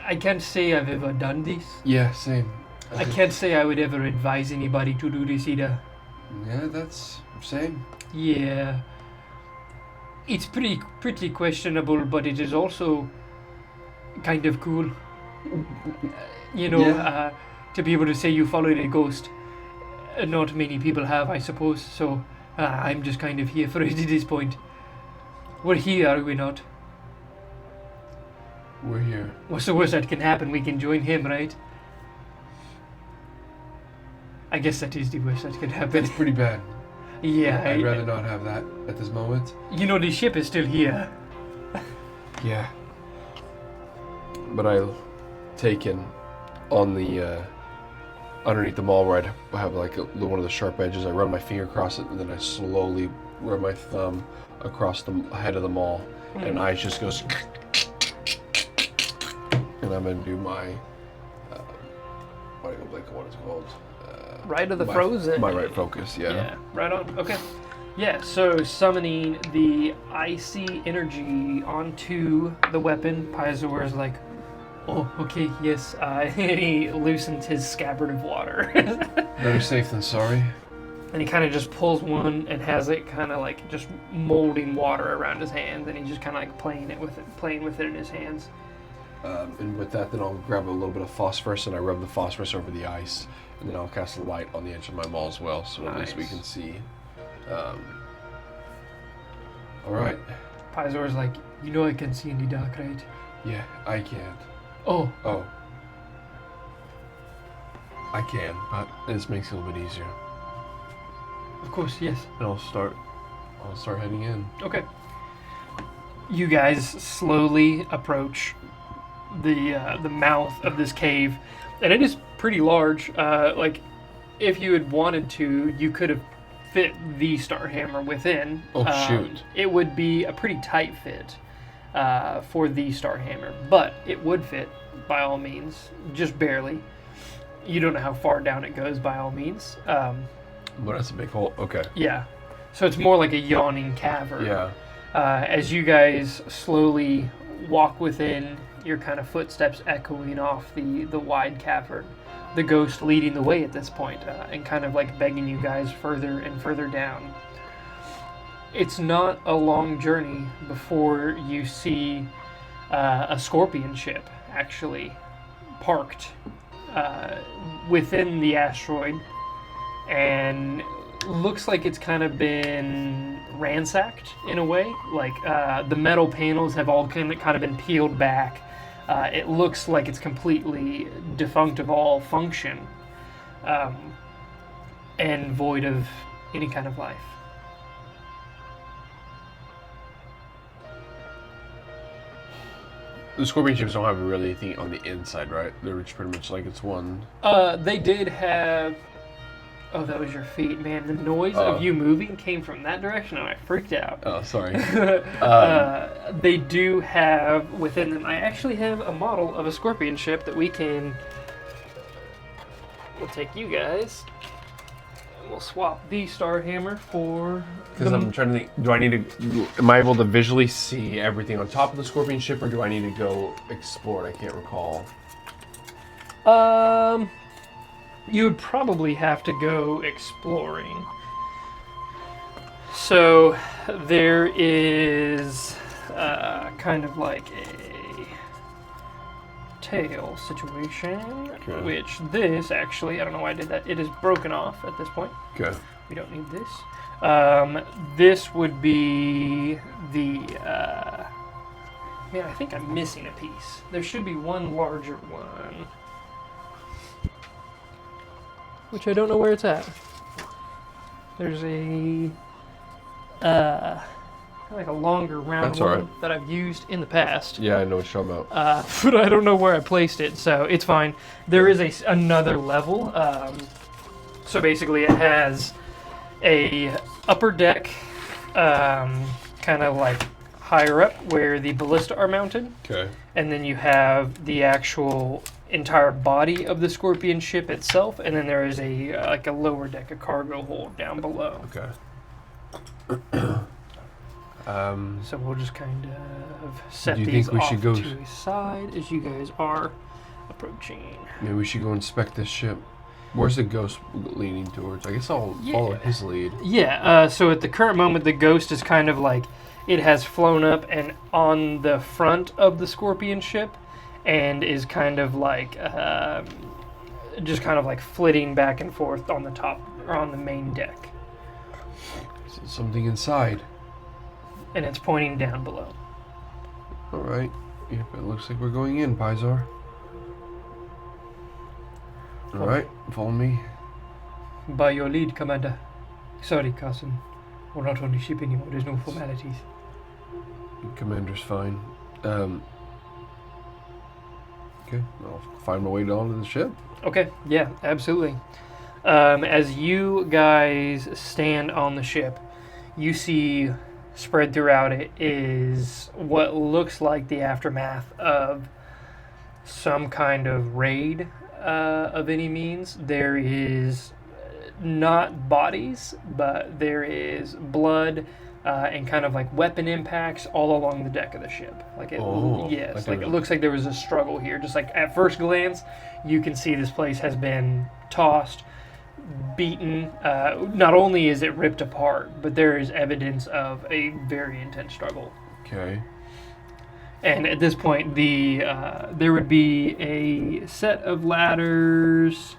I can't say I've ever done this. Yeah, same. I can't say I would ever advise anybody to do this either. Yeah, that's same. Yeah. It's pretty questionable, but it is also kind of cool. You know, Yeah. to be able to say you followed a ghost. Not many people have, I suppose, so I'm just kind of here for it at this point. We're here, are we not? We're here. What's the worst that can happen? We can join him, right? I guess that is the worst that could happen. That's pretty bad. Yeah, I'd rather not have that at this moment. You know, the ship is still here. Yeah. But I'll take in on the underneath the maul where I have like one of the sharp edges. I run my finger across it, and then I slowly run my thumb across the head of the maul, and ice just goes. And I'm gonna do my. What it's called? Right of the my, Frozen. My right focus. Yeah, right on. Okay. Yeah, so summoning the icy energy onto the weapon, Pizor is like, oh, okay, yes. And he loosens his scabbard of water. Better safe than sorry. And he kind of just pulls one and has it kind of like just molding water around his hands, and he's just kind of like playing with it in his hands. And with that, then I'll grab a little bit of phosphorus and I rub the phosphorus over the ice. And then I'll cast a light on the edge of my maul as well, so at least we can see. All right. Pizor's like, you know I can see in the dark, right? Yeah, I can't. Oh, Oh. I can, but this makes it a little bit easier. of course, yes. And I'll start heading in. Okay. You guys slowly approach the mouth of this cave, and it is pretty large. Like, if you had wanted to, you could have fit the Starhammer within. Oh, shoot. It would be a pretty tight fit for the Starhammer, but it would fit by all means, just barely. You don't know how far down it goes by all means. But that's a big hole. Okay. Yeah. So it's more like a yawning cavern. Yeah. As you guys slowly walk within, your kind of footsteps echoing off the wide cavern. The ghost leading the way at this point, and kind of like begging you guys further and further down. It's not a long journey before you see a scorpion ship actually parked within the asteroid, and looks like it's kind of been ransacked in a way. Like the metal panels have all kind of been peeled back. It looks like it's completely defunct of all function, and void of any kind of life. The scorpion ships don't have really anything on the inside, right? They're just pretty much like it's one. They did have... Oh, that was your feet, man. The noise of you moving came from that direction, and I freaked out. Oh, sorry. They do have within them... I actually have a model of a scorpion ship that we can... We'll take you guys. And we'll swap the Starhammer for... Because I'm trying to think, do I need to... Am I able to visually see everything on top of the scorpion ship, or do I need to go explore it? I can't recall. You would probably have to go exploring. So there is kind of like a tail situation, Okay. which this actually, I don't know why I did that, it is broken off at this point. Okay. We don't need this. This would be the, man, I think I'm missing a piece. There should be one larger one, which I don't know where it's at. There's a, like a longer round That's one alright. that I've used in the past. Yeah, I know what you're talking about. But I don't know where I placed it, so it's fine. There is another level. So basically it has a upper deck, kind of like higher up where the ballista are mounted. Okay. And then you have the actual entire body of the scorpion ship itself, and then there is a like a lower deck, a cargo hold down below. Okay. So we'll just kind of set Do you these think we off should go to the side as you guys are approaching. Maybe we should go inspect this ship. Where's the ghost leaning towards? I guess I'll follow his lead. Yeah, so at the current moment, the ghost is kind of like, it has flown up and on the front of the scorpion ship, and is kind of like, just kind of like flitting back and forth on the top, or on the main deck. Is it something inside? And it's pointing down below. Alright. Yep, it looks like we're going in, Pizor. Alright, follow me. By your lead, Commander. Sorry, Carson. We're not on the ship anymore, there's no formalities. Commander's fine. Okay, I'll find my way down to the ship. Okay, yeah, absolutely. As you guys stand on the ship, you see spread throughout it is what looks like the aftermath of some kind of raid of any means. There is not bodies, but there is blood and kind of like weapon impacts all along the deck of the ship. Like it, yes, like it looks like there was a struggle here. Just like at first glance, you can see this place has been tossed, beaten. Not only is it ripped apart, but there is evidence of a very intense struggle. Okay. And at this point, there would be a set of ladders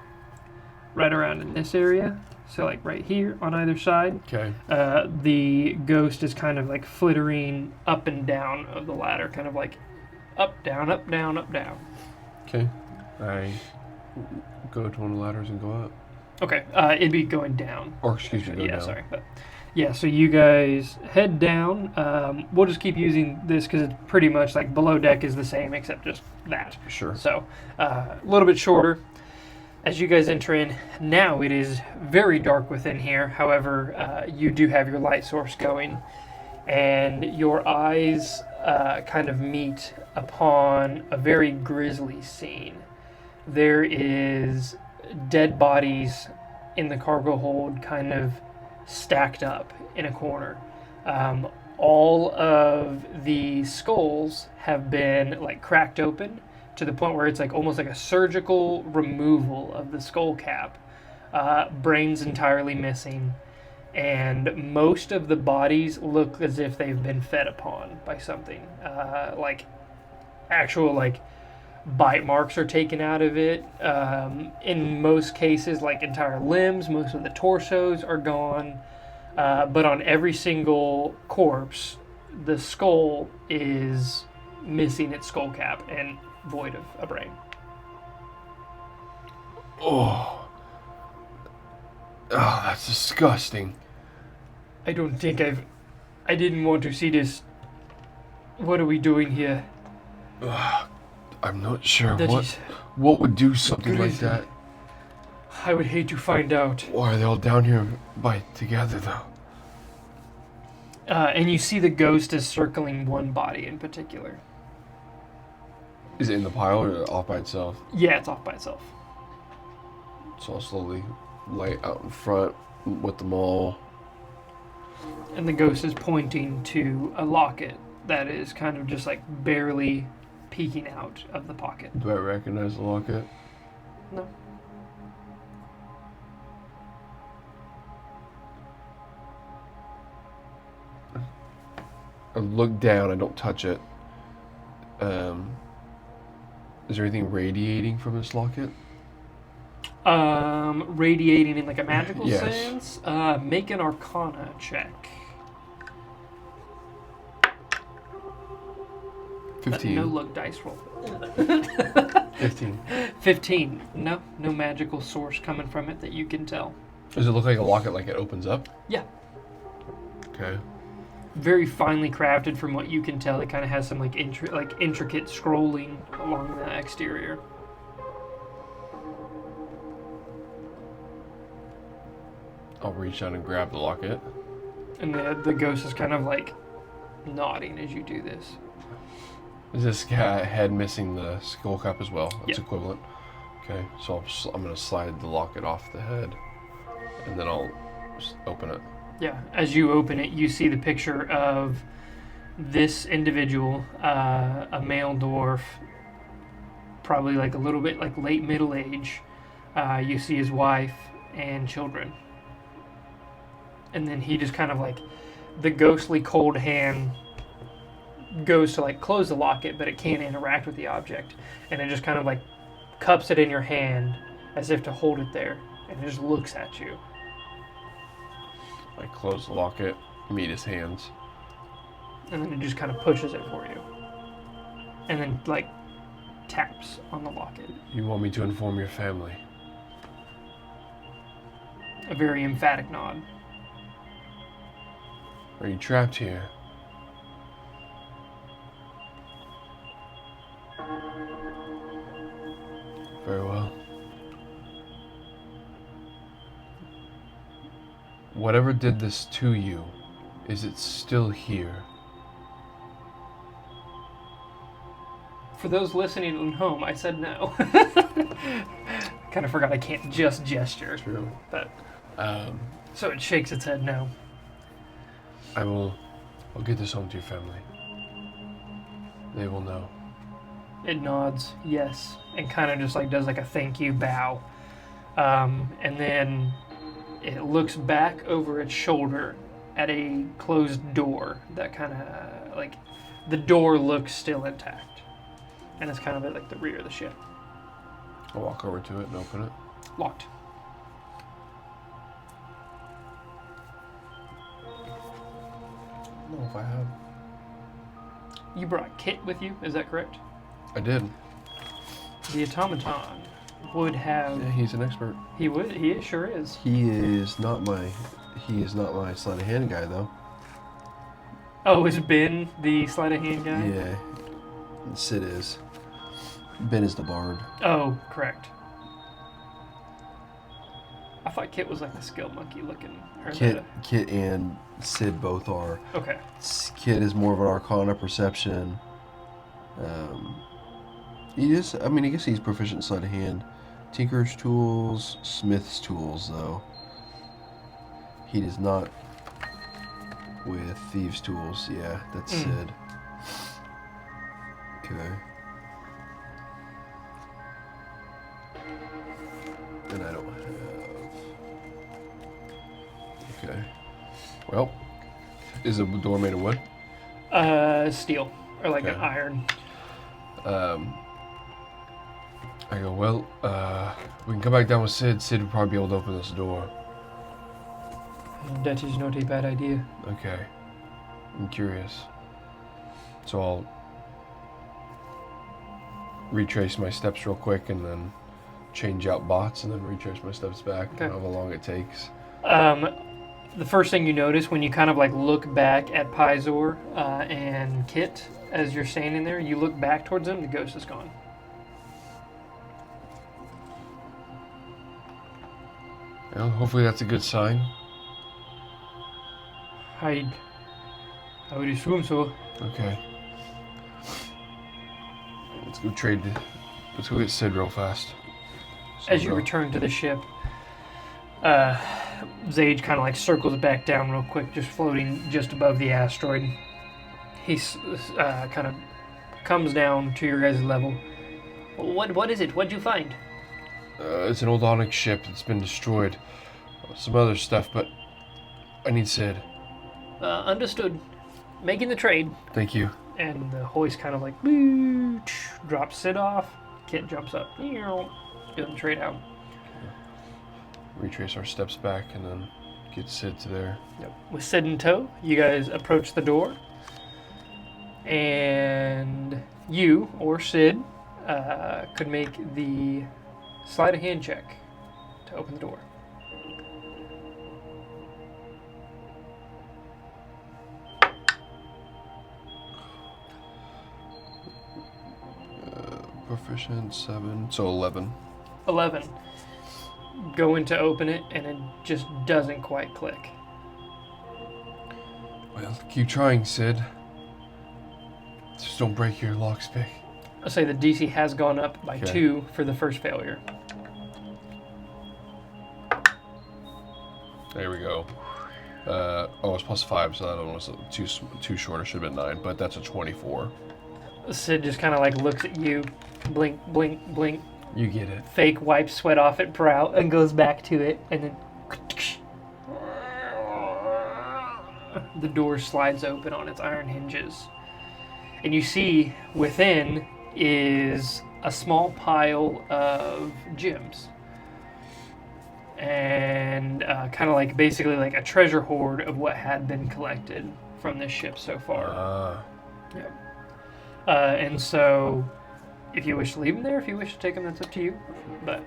right around in this area. So like right here on either side. Okay. The ghost is kind of like flittering up and down of the ladder, kind of like up, down, up, down, up, down. Okay. I go to one of the ladders and go up. Okay, it'd be going down. Or excuse me, go yeah, down. sorry. But yeah, so you guys head down. We'll just keep using this because it's pretty much like below deck is the same except just that. Sure. So a little bit shorter. As you guys enter in, now it is very dark within here. However, you do have your light source going, and your eyes kind of meet upon a very grisly scene. There is dead bodies in the cargo hold kind of stacked up in a corner. All of the skulls have been like cracked open to the point where it's like almost like a surgical removal of the skull cap. Brains entirely missing, and most of the bodies look as if they've been fed upon by something. Like actual like bite marks are taken out of it. In most cases, like entire limbs, most of the torsos are gone. But on every single corpse, the skull is missing its skull cap and void of a brain. Oh, that's disgusting. I don't think I didn't want to see this. What are we doing here? I'm not sure That what is what would do something like crazy. that. I would hate to find out. Why are they all down here together though? And you see the ghost is circling one body in particular. Is it in the pile or off by itself? Yeah, it's off by itself. So I'll slowly light out in front with them all. And the ghost is pointing to a locket that is kind of just like barely peeking out of the pocket. Do I recognize the locket? No. I look down, I don't touch it. Is there anything radiating from this locket? Radiating in like a magical Yes. sense. Make an Arcana check. 15. No look dice roll. 15. 15. No magical source coming from it that you can tell. Does it look like a locket like it opens up? Yeah. Okay. Very finely crafted from what you can tell. It kind of has some like intricate scrolling along the exterior. I'll reach out and grab the locket. And the ghost is kind of like nodding as you do this. Is this head missing the skull cap as well? That's Yeah. equivalent. Okay, so I'm going to slide the locket off the head, and then I'll just open it. Yeah, as you open it, you see the picture of this individual, a male dwarf, probably like a little bit like late middle age. You see his wife and children. And then he just kind of like, the ghostly cold hand goes to like close the locket, but it can't interact with the object. And it just kind of like cups it in your hand as if to hold it there. And it just looks at you. I close the locket, meet his hands. And then it just kind of pushes it for you. And then, like, taps on the locket. You want me to inform your family? A very emphatic nod. Are you trapped here? Very well. Whatever did this to you, is it still here? For those listening at home, I said no. Kind of forgot I can't just gesture. True. But, Um, so it shakes its head no. I'll get this home to your family. They will know. It nods, yes, and kind of just like does like a thank you bow. And then it looks back over its shoulder at a closed door that kind of like The door looks still intact, and it's kind of at like the rear of the ship. I'll walk over to it and open it. Locked. I don't know if I have. You brought Kit with you, is that correct? I did. The automaton would have. Yeah, he's an expert. He would. He sure is. He is not my sleight of hand guy though. Oh, is Ben the sleight of hand guy? Yeah. And Sid is. Ben is the bard. Oh, correct. I thought Kit was like the skill monkey looking. Kit and Sid both are. Okay. Kit is more of an arcana perception. He is. I mean, I guess he's proficient in sleight of hand. Tinker's tools, Smith's tools, though. He does not with thieves' tools. Yeah, that's Sid. Okay. And I don't have. Okay. Well, is the door made of wood? Steel or like an Okay. iron. I go, well, we can come back down with Sid. Sid would probably be able to open this door. That is not a bad idea. Okay. I'm curious. So I'll retrace my steps real quick and then change out bots and then retrace my steps back. Okay. I don't know how long it takes. The first thing you notice when you kind of like look back at Pizor and Kit as you're standing there, you look back towards them, the ghost is gone. Well, hopefully that's a good sign. I would assume so. Okay. Let's go trade. Let's go get Sid real fast. So As you return to the ship, Zage kind of like circles back down real quick, just floating just above the asteroid. He kind of comes down to your guys' level. What is it? What'd you find? It's an old Onyx ship that's been destroyed. Some other stuff, but I need Sid. Understood. Making the trade. Thank you. And the hoist kind of like drops Sid off. Kit jumps up, doing the trade out. Retrace our steps back and then get Sid to there. Yep. With Sid in tow, you guys approach the door, and you or Sid could make the sleight of hand check to open the door. Proficient 7, so 11. 11. Go in to open it, and it just doesn't quite click. Well, keep trying, Sid. Just don't break your lockpick. I'll say the DC has gone up by 2 for the first failure. There we go. It's plus 5, so that one was too short. It should have been 9, but that's a 24. Sid just kind of like looks at you, blink, blink, blink, You get it. fake wipes sweat off at brow, and goes back to it, and then the door slides open on its iron hinges. And you see within is a small pile of gems. And kind of like basically like a treasure hoard of what had been collected from this ship so far. Yep. And so, if you wish to leave them there, if you wish to take them, that's up to you. But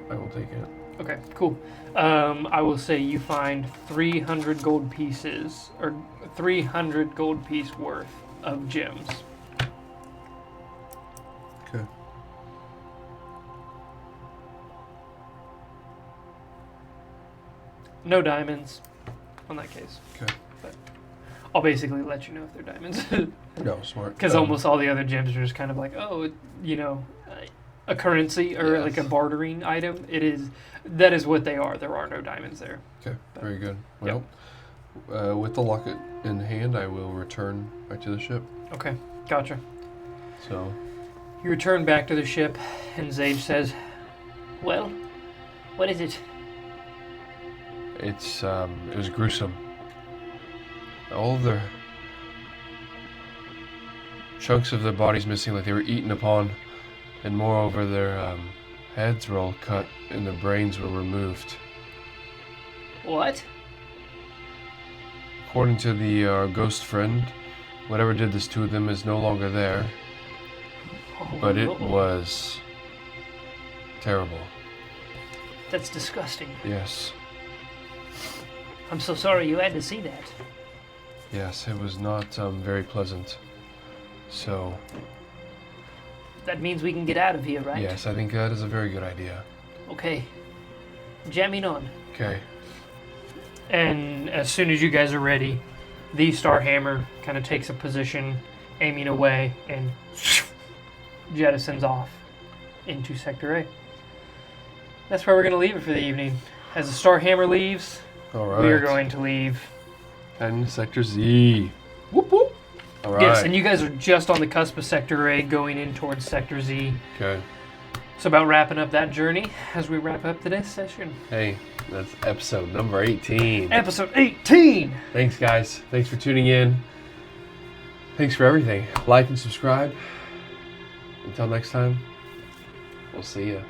I will take it. okay, cool. I will say you find 300 gold pieces, or 300 gold piece worth of gems. Okay. No diamonds, on that case. Okay. But I'll basically let you know if they're diamonds. No, smart. Because almost all the other gems are just kind of like, a currency or like a bartering item. That is what they are. There are no diamonds there. Okay, very good. Well, with the locket in hand, I will return back to the ship. Okay, gotcha. So, You return back to the ship, and Zage says, Well, what is it? it was gruesome. All the chunks of their bodies missing, like they were eaten upon, and moreover, their heads were all cut and their brains were removed. What? According to the ghost friend, whatever did this to them is no longer there, Oh, but it no. was terrible. That's disgusting. Yes, I'm so sorry you had to see that. yes, it was not very pleasant. So, That means we can get out of here, right? yes, I think that is a very good idea. Okay. Jamming on. Okay. And as soon as you guys are ready, the Starhammer kind of takes a position, aiming away, and jettisons off into Sector A. That's where we're going to leave it for the evening. As the Starhammer leaves, All right. we are going to leave. And Sector Z. Whoop whoop. All right. Yes, and you guys are just on the cusp of Sector A going in towards Sector Z. Okay. It's about wrapping up that journey as we wrap up today's session. Hey, that's episode number 18. Episode 18! Thanks, guys. Thanks for tuning in. Thanks for everything. Like and subscribe. Until next time, we'll see ya.